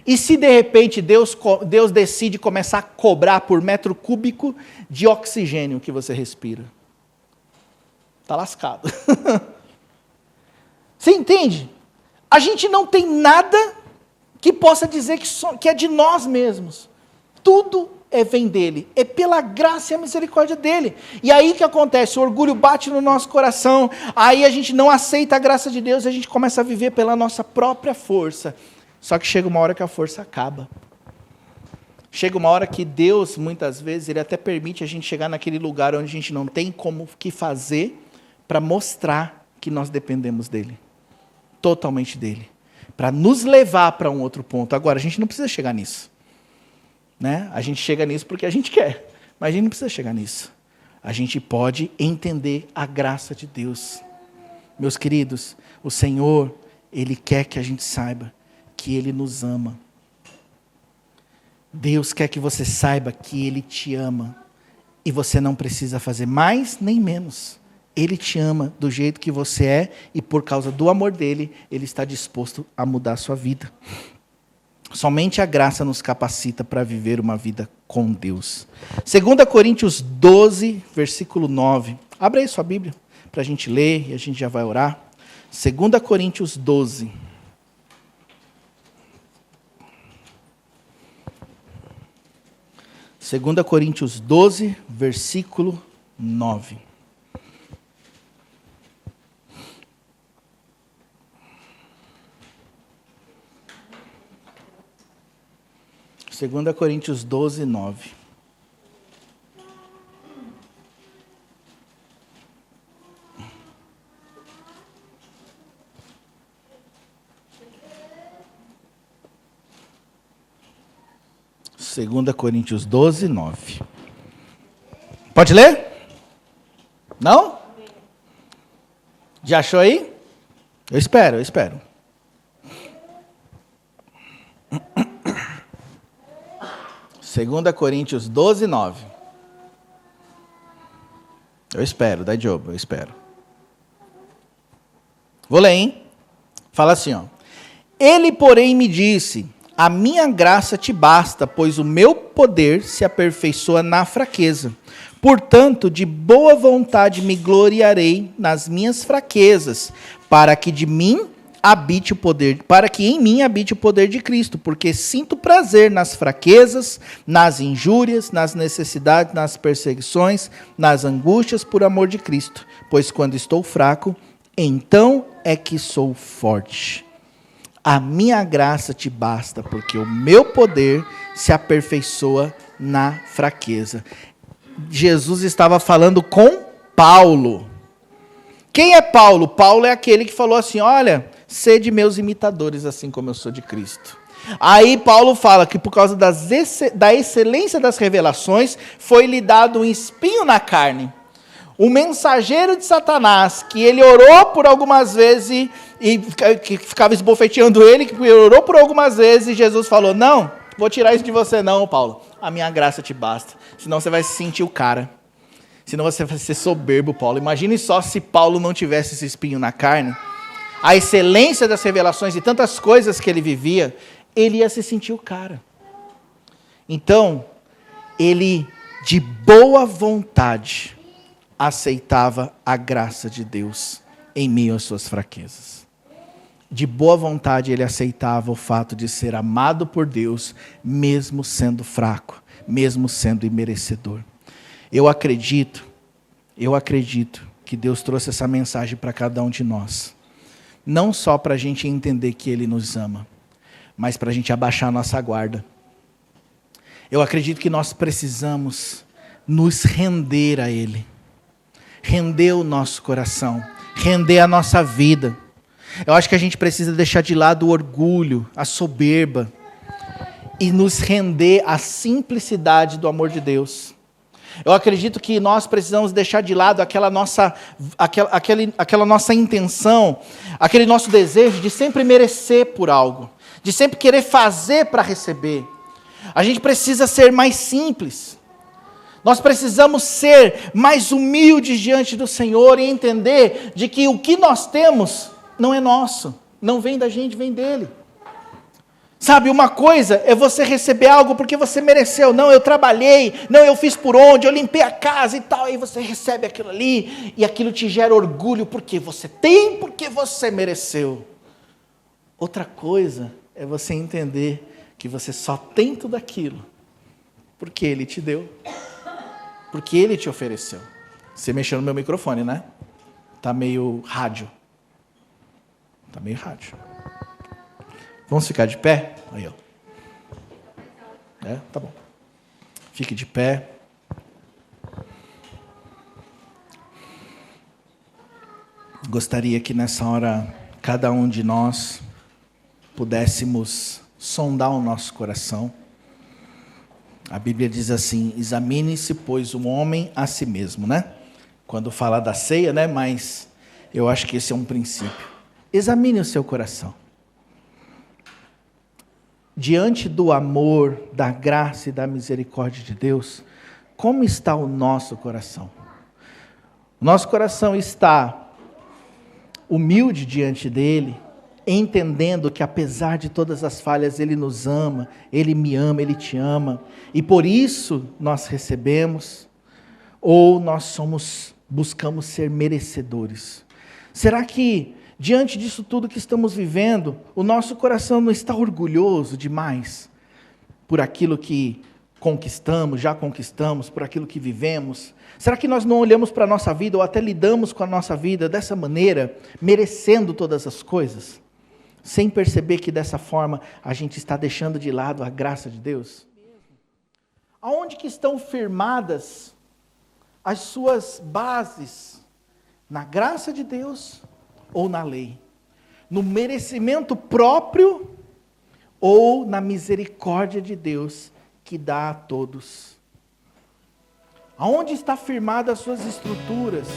E se de repente Deus decide começar a cobrar por metro cúbico de oxigênio que você respira? Está lascado. Você entende? A gente não tem nada que possa dizer que é de nós mesmos. Tudo vem dele. É pela graça e a misericórdia dele. E aí que acontece? O orgulho bate no nosso coração. Aí a gente não aceita a graça de Deus e a gente começa a viver pela nossa própria força. Só que chega uma hora que a força acaba. Chega uma hora que Deus, muitas vezes, Ele até permite a gente chegar naquele lugar onde a gente não tem como o que fazer para mostrar que nós dependemos dele. Totalmente dele. Para nos levar para um outro ponto. Agora, a gente não precisa chegar nisso. Né? A gente chega nisso porque a gente quer. Mas a gente não precisa chegar nisso. A gente pode entender a graça de Deus. Meus queridos, o Senhor, Ele quer que a gente saiba que Ele nos ama. Deus quer que você saiba que Ele te ama. E você não precisa fazer mais nem menos. Ele te ama do jeito que você é e por causa do amor dele, ele está disposto a mudar a sua vida. Somente a graça nos capacita para viver uma vida com Deus. 2 Coríntios 12, versículo 9. Abra aí sua Bíblia para a gente ler e a gente já vai orar. 2 Coríntios 12. Segunda Coríntios 12, versículo 9. 2 Coríntios 12, 9. Segunda Coríntios 12, 9. Pode ler? Não? Já achou aí? Eu espero. 2 Coríntios 12, 9. Eu espero, dá Diogo, eu espero. Vou ler, hein? Fala assim, ó. Ele, porém, me disse: a minha graça te basta, pois o meu poder se aperfeiçoa na fraqueza. Portanto, de boa vontade me gloriarei nas minhas fraquezas, para que em mim habite o poder de Cristo, porque sinto prazer nas fraquezas, nas injúrias, nas necessidades, nas perseguições, nas angústias por amor de Cristo, pois quando estou fraco, então é que sou forte. A minha graça te basta, porque o meu poder se aperfeiçoa na fraqueza. Jesus estava falando com Paulo. Quem é Paulo? Paulo é aquele que falou assim: olha, sede meus imitadores, assim como eu sou de Cristo. Aí Paulo fala que por causa da excelência das revelações, foi-lhe dado um espinho na carne. O mensageiro de Satanás, que ele orou por algumas vezes, e que ficava esbofeteando ele, que orou por algumas vezes, e Jesus falou: não, vou tirar isso de você não, Paulo. A minha graça te basta. Senão você vai se sentir o cara. Senão você vai ser soberbo, Paulo. Imagine só se Paulo não tivesse esse espinho na carne. A excelência das revelações e tantas coisas que ele vivia, ele ia se sentir o cara. Então, ele, de boa vontade, aceitava a graça de Deus em meio às suas fraquezas. De boa vontade ele aceitava o fato de ser amado por Deus, mesmo sendo fraco, mesmo sendo imerecedor. Eu acredito que Deus trouxe essa mensagem para cada um de nós. Não só para a gente entender que Ele nos ama, mas para a gente abaixar a nossa guarda. Eu acredito que nós precisamos nos render a Ele. Render o nosso coração, render a nossa vida. Eu acho que a gente precisa deixar de lado o orgulho, a soberba, e nos render à simplicidade do amor de Deus. Eu acredito que nós precisamos deixar de lado aquela nossa intenção, aquele nosso desejo de sempre merecer por algo, de sempre querer fazer para receber. A gente precisa ser mais simples. Nós precisamos ser mais humildes diante do Senhor e entender de que o que nós temos não é nosso, não vem da gente, vem dele. Sabe, uma coisa é você receber algo porque você mereceu. Não, eu trabalhei, não, eu fiz por onde, eu limpei a casa e tal. Aí você recebe aquilo ali e aquilo te gera orgulho porque você tem, porque você mereceu. Outra coisa é você entender que você só tem tudo aquilo porque Ele te deu, porque Ele te ofereceu. Você mexeu no meu microfone, né? Tá meio rádio. Tá meio rádio. Vamos ficar de pé? Aí, ó. Tá bom. Fique de pé. Gostaria que nessa hora, cada um de nós, pudéssemos sondar o nosso coração. A Bíblia diz assim: examine-se, pois, o homem a si mesmo, né? Quando fala da ceia, né? Mas eu acho que esse é um princípio. Examine o seu coração. Diante do amor, da graça e da misericórdia de Deus, como está o nosso coração? O nosso coração está humilde diante dele, entendendo que apesar de todas as falhas, Ele nos ama, Ele me ama, Ele te ama, e por isso nós recebemos, ou nós buscamos ser merecedores? Será que diante disso tudo que estamos vivendo, o nosso coração não está orgulhoso demais por aquilo que já conquistamos, por aquilo que vivemos? Será que nós não olhamos para a nossa vida, ou até lidamos com a nossa vida dessa maneira, merecendo todas as coisas, sem perceber que dessa forma a gente está deixando de lado a graça de Deus? Aonde que estão firmadas as suas bases? Na graça de Deus ou na lei? No merecimento próprio ou na misericórdia de Deus que dá a todos? Aonde está firmada as suas estruturas?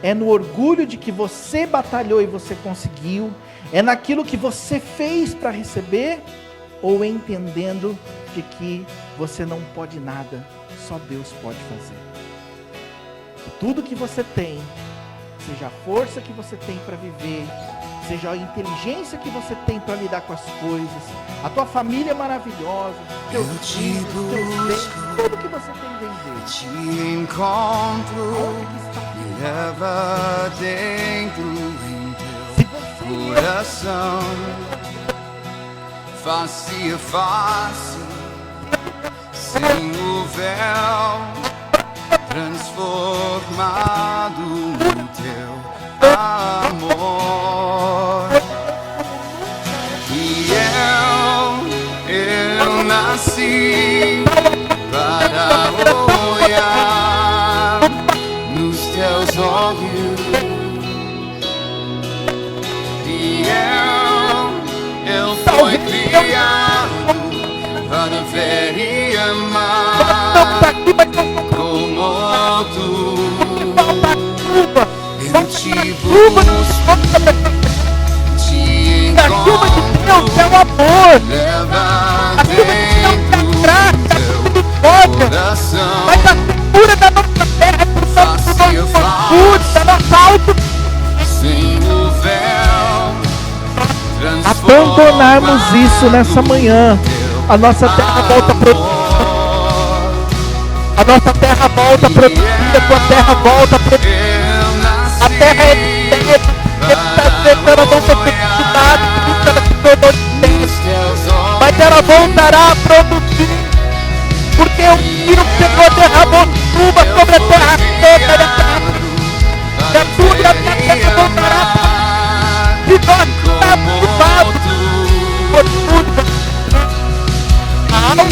É no orgulho de que você batalhou e você conseguiu? É naquilo que você fez para receber? Ou entendendo de que você não pode nada, só Deus pode fazer? Tudo que você tem seja a força que você tem para viver, seja a inteligência que você tem para lidar com as coisas, a tua família é maravilhosa, teus filhos, teus bens, tudo que você tem dentro dele. Te encontro, Onde que está? me leva dentro em Se teu você coração, face a face, sem o véu, transformado no teu amor. E eu nasci para olhar nos teus olhos. E eu fui criado para ver e amar como tu. Eu te busco, te encontro, teu amor, leva a chuva de Deus, dentro da graça, da misericórdia, coração. mas a cura da nossa terra, do nosso orgulho, da nossa auto. Sem o véu, abandonarmos isso nessa manhã, a nossa terra volta produzida, a nossa terra volta produzida, a tua terra volta produzida. A terra é terra, ela não foi fecundada, ela se tornou de terra, mas ela voltará a produzir, porque o Filho do Senhor derramou chuva sobre a terra seca e a terra, e a tua e a minha terra voltará a produzir. Se nós estamos culpados por tudo, a alma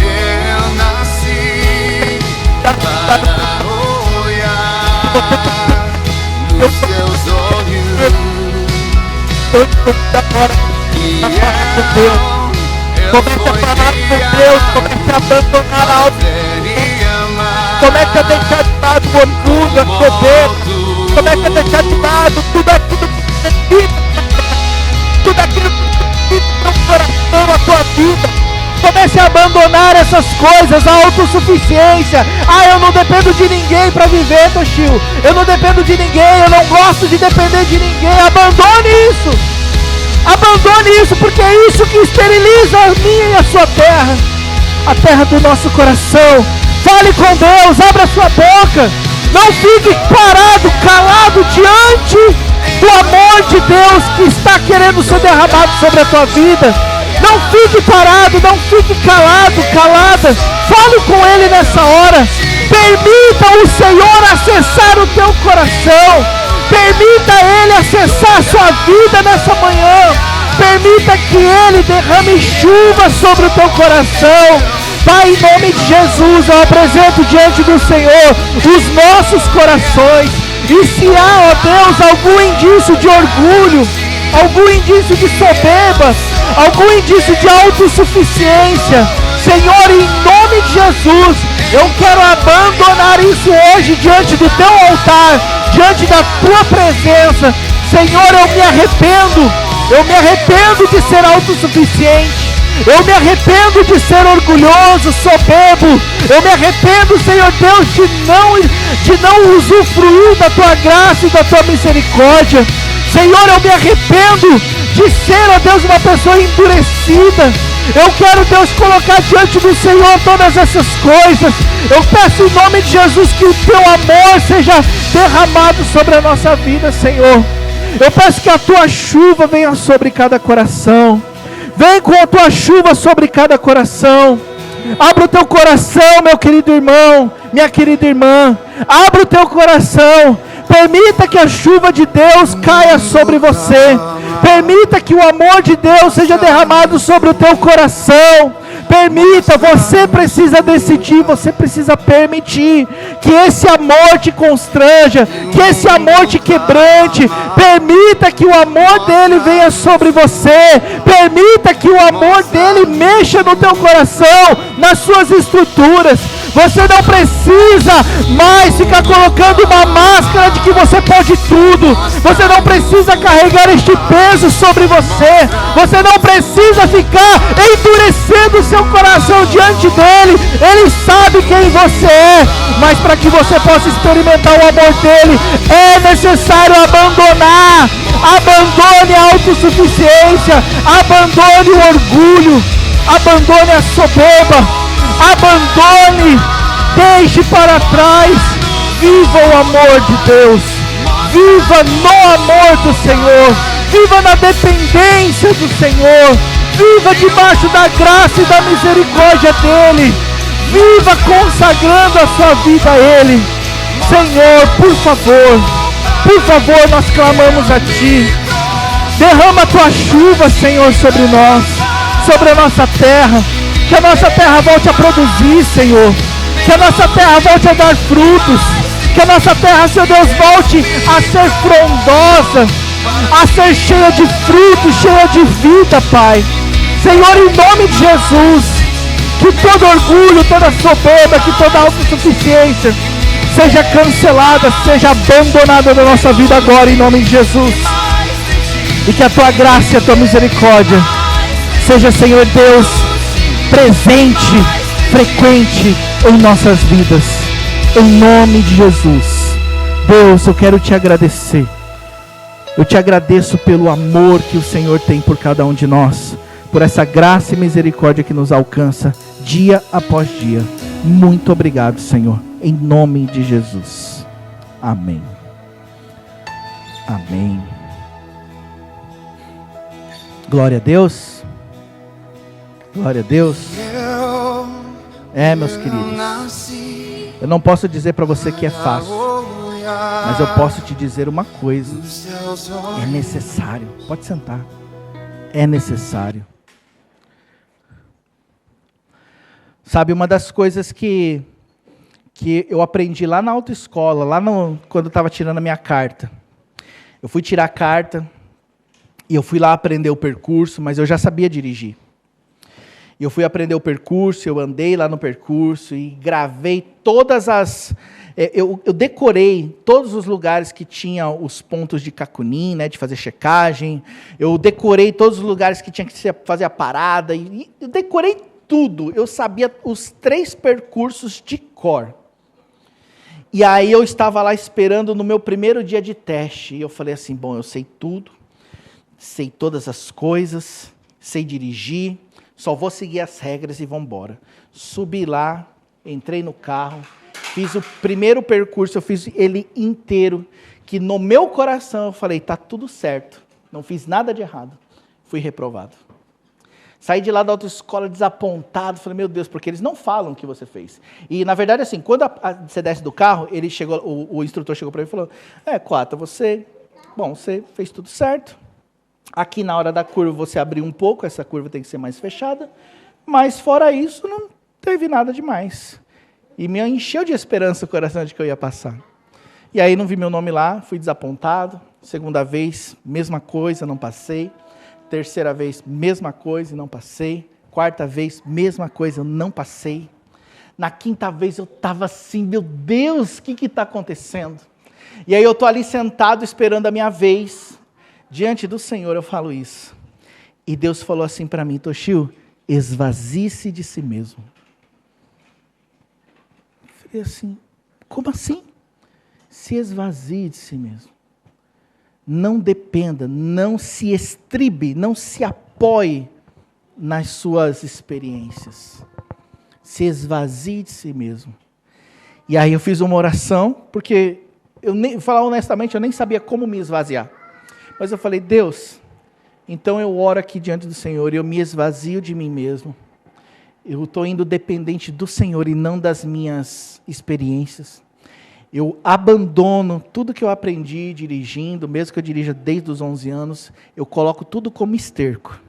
eu nasci para olhar nos teus olhos. agora, E comece a falar com Deus, comece a abandonar algo, comece a deixar de lado o orgulho, a soberba, comece a deixar de lado tudo aquilo que necessita, tudo aquilo que necessita no coração, a tua vida. Comece a abandonar essas coisas, a autossuficiência. Ah, eu não dependo de ninguém para viver, Toshio. Eu não dependo de ninguém, eu não gosto de depender de ninguém. Abandone isso. Abandone isso, porque é isso que esteriliza a minha e a sua terra. A terra do nosso coração. Fale com Deus, abra sua boca. Não fique parado, calado diante do amor de Deus que está querendo ser derramado sobre a tua vida. Não fique parado, não fique calado, calada. Fale com Ele nessa hora. Permita o Senhor acessar o teu coração. Permita Ele acessar a sua vida nessa manhã. Permita que Ele derrame chuva sobre o teu coração. Pai, em nome de Jesus, eu apresento diante do Senhor os nossos corações. E se há, ó Deus, algum indício de orgulho, algum indício de soberba, algum indício de autossuficiência, Senhor, em nome de Jesus, eu quero abandonar isso hoje diante do teu altar, diante da tua presença. Senhor, eu me arrependo de ser autossuficiente, eu me arrependo de ser orgulhoso, soberbo, eu me arrependo, Senhor Deus, de não usufruir da tua graça e da tua misericórdia. Senhor, eu me arrependo de ser, ó Deus, uma pessoa endurecida. Eu quero, Deus, colocar diante do Senhor todas essas coisas. Eu peço em nome de Jesus que o teu amor seja derramado sobre a nossa vida, Senhor. Eu peço que a tua chuva venha sobre cada coração. Vem com a tua chuva sobre cada coração. Abra o teu coração, meu querido irmão, minha querida irmã. Abra o teu coração. Permita que a chuva de Deus caia sobre você. Permita que o amor de Deus seja derramado sobre o teu coração. Permita, você precisa decidir, você precisa permitir que esse amor te constranja, que esse amor te quebrante. Permita que o amor dele venha sobre você. Permita que o amor dele mexa no teu coração, nas suas estruturas. Você não precisa mais ficar colocando uma máscara de que você pode tudo. Você não precisa carregar este peso sobre você. Você não precisa ficar endurecendo o seu coração diante dele. Ele sabe quem você é, mas para que você possa experimentar o amor dele, é necessário abandonar. Abandone a autossuficiência, abandone o orgulho, abandone a soberba, abandone, deixe para trás, viva o amor de Deus, viva no amor do Senhor, viva na dependência do Senhor, viva debaixo da graça e da misericórdia dEle, viva consagrando a sua vida a Ele. Senhor, por favor, nós clamamos a Ti. Derrama a Tua chuva, Senhor, sobre nós, sobre a nossa terra. Que a nossa terra volte a produzir, Senhor. Que a nossa terra volte a dar frutos. Que a nossa terra, Senhor Deus, volte a ser frondosa, a ser cheia de frutos, cheia de vida, Pai. Senhor, em nome de Jesus, que todo orgulho, toda soberba, que toda autossuficiência seja cancelada, seja abandonada da nossa vida agora, em nome de Jesus. E que a Tua graça e a Tua misericórdia seja, Senhor Deus, presente, frequente em nossas vidas, em nome de Jesus. Deus, eu quero Te agradecer. Eu Te agradeço pelo amor que o Senhor tem por cada um de nós, por essa graça e misericórdia que nos alcança dia após dia. Muito obrigado, Senhor, em nome de Jesus. Amém. Amém. Glória a Deus. Glória a Deus. Meus queridos, eu não posso dizer para você que é fácil, mas eu posso te dizer uma coisa: é necessário. Pode sentar. É necessário. Sabe, uma das coisas que eu aprendi lá na autoescola, quando eu estava tirando a minha carta. Eu fui tirar a carta e eu fui lá aprender o percurso, mas eu já sabia dirigir. E eu fui aprender o percurso, eu andei lá no percurso e gravei todas as... Eu decorei todos os lugares que tinha os pontos de cacunim, né, de fazer checagem. Eu decorei todos os lugares que tinha que fazer a parada. E eu decorei tudo. Eu sabia os 3 percursos de cor. E aí eu estava lá esperando no meu primeiro dia de teste. E eu falei assim, bom, eu sei tudo. Sei todas as coisas. Sei dirigir. Só vou seguir as regras e vamos embora. Subi lá, entrei no carro. Fiz o primeiro percurso, eu fiz ele inteiro. Que no meu coração eu falei, tá tudo certo. Não fiz nada de errado. Fui reprovado. Saí de lá da autoescola desapontado, falei, meu Deus, porque eles não falam o que você fez. E, na verdade, assim, quando você desce do carro, o instrutor chegou para mim e falou, Coata, você fez tudo certo. Aqui na hora da curva você abriu um pouco, essa curva tem que ser mais fechada, mas fora isso, não teve nada demais. E me encheu de esperança o coração de que eu ia passar. E aí não vi meu nome lá, fui desapontado. Segunda vez, mesma coisa, não passei. Terceira vez, mesma coisa, e não passei. Quarta vez, mesma coisa, eu não passei. Na quinta vez eu estava assim, meu Deus, o que está acontecendo? E aí eu estou ali sentado esperando a minha vez. Diante do Senhor eu falo isso. E Deus falou assim para mim, Toshio, esvazie-se de si mesmo. Eu falei assim, como assim? Se esvazie de si mesmo. Não dependa, não se estribe, não se apoie nas suas experiências. Se esvazie de si mesmo. E aí eu fiz uma oração, porque, falar honestamente, eu nem sabia como me esvaziar. Mas eu falei, Deus, então eu oro aqui diante do Senhor, eu me esvazio de mim mesmo. Eu estou indo dependente do Senhor e não das minhas experiências. Eu abandono tudo que eu aprendi dirigindo, mesmo que eu dirija desde os 11 anos, eu coloco tudo como esterco.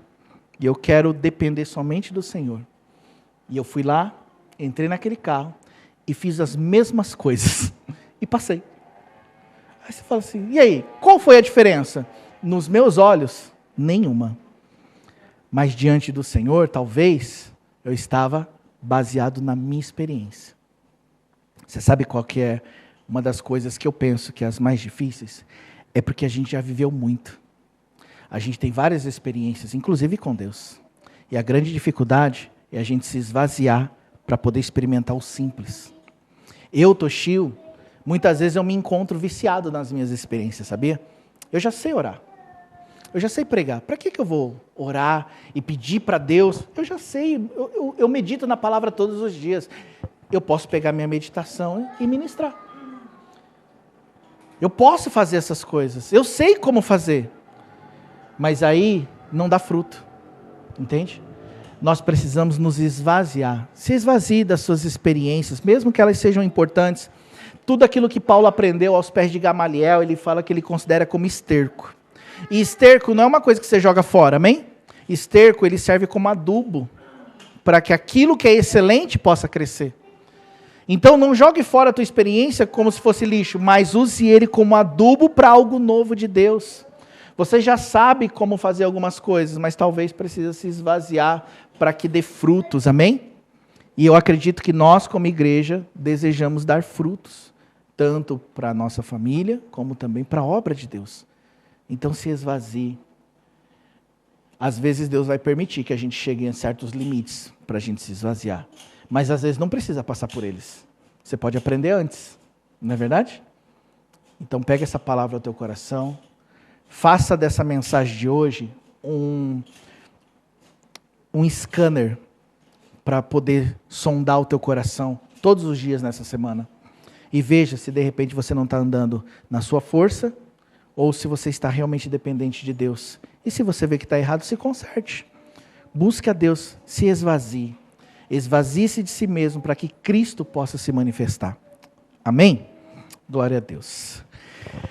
E eu quero depender somente do Senhor. E eu fui lá, entrei naquele carro e fiz as mesmas coisas. E passei. Aí você fala assim, e aí, qual foi a diferença? Nos meus olhos, nenhuma. Mas diante do Senhor, talvez, eu estava baseado na minha experiência. Você sabe qual que é uma das coisas que eu penso que é as mais difíceis? É porque a gente já viveu muito. A gente tem várias experiências, inclusive com Deus. E a grande dificuldade é a gente se esvaziar para poder experimentar o simples. Eu, Toshio, muitas vezes eu me encontro viciado nas minhas experiências, sabia? Eu já sei orar. Eu já sei pregar. Para que eu vou orar e pedir para Deus? Eu já sei. Eu medito na palavra todos os dias. Eu posso pegar minha meditação e ministrar. Eu posso fazer essas coisas. Eu sei como fazer. Mas aí não dá fruto. Entende? Nós precisamos nos esvaziar. Se esvazie das suas experiências, mesmo que elas sejam importantes. Tudo aquilo que Paulo aprendeu aos pés de Gamaliel, ele fala que ele considera como esterco. E esterco não é uma coisa que você joga fora, amém? Esterco, ele serve como adubo, para que aquilo que é excelente possa crescer. Então não jogue fora a tua experiência como se fosse lixo, mas use ele como adubo para algo novo de Deus. Você já sabe como fazer algumas coisas, mas talvez precisa se esvaziar para que dê frutos, amém? E eu acredito que nós, como igreja, desejamos dar frutos, tanto para a nossa família, como também para a obra de Deus. Então se esvazie. Às vezes Deus vai permitir que a gente chegue a certos limites para a gente se esvaziar. Mas às vezes não precisa passar por eles. Você pode aprender antes, não é verdade? Então pega essa palavra ao teu coração. Faça dessa mensagem de hoje um scanner para poder sondar o teu coração todos os dias nessa semana. E veja se de repente você não está andando na sua força, ou se você está realmente dependente de Deus. E se você vê que está errado, se conserte. Busque a Deus, se esvazie. Esvazie-se de si mesmo para que Cristo possa se manifestar. Amém? Glória a Deus.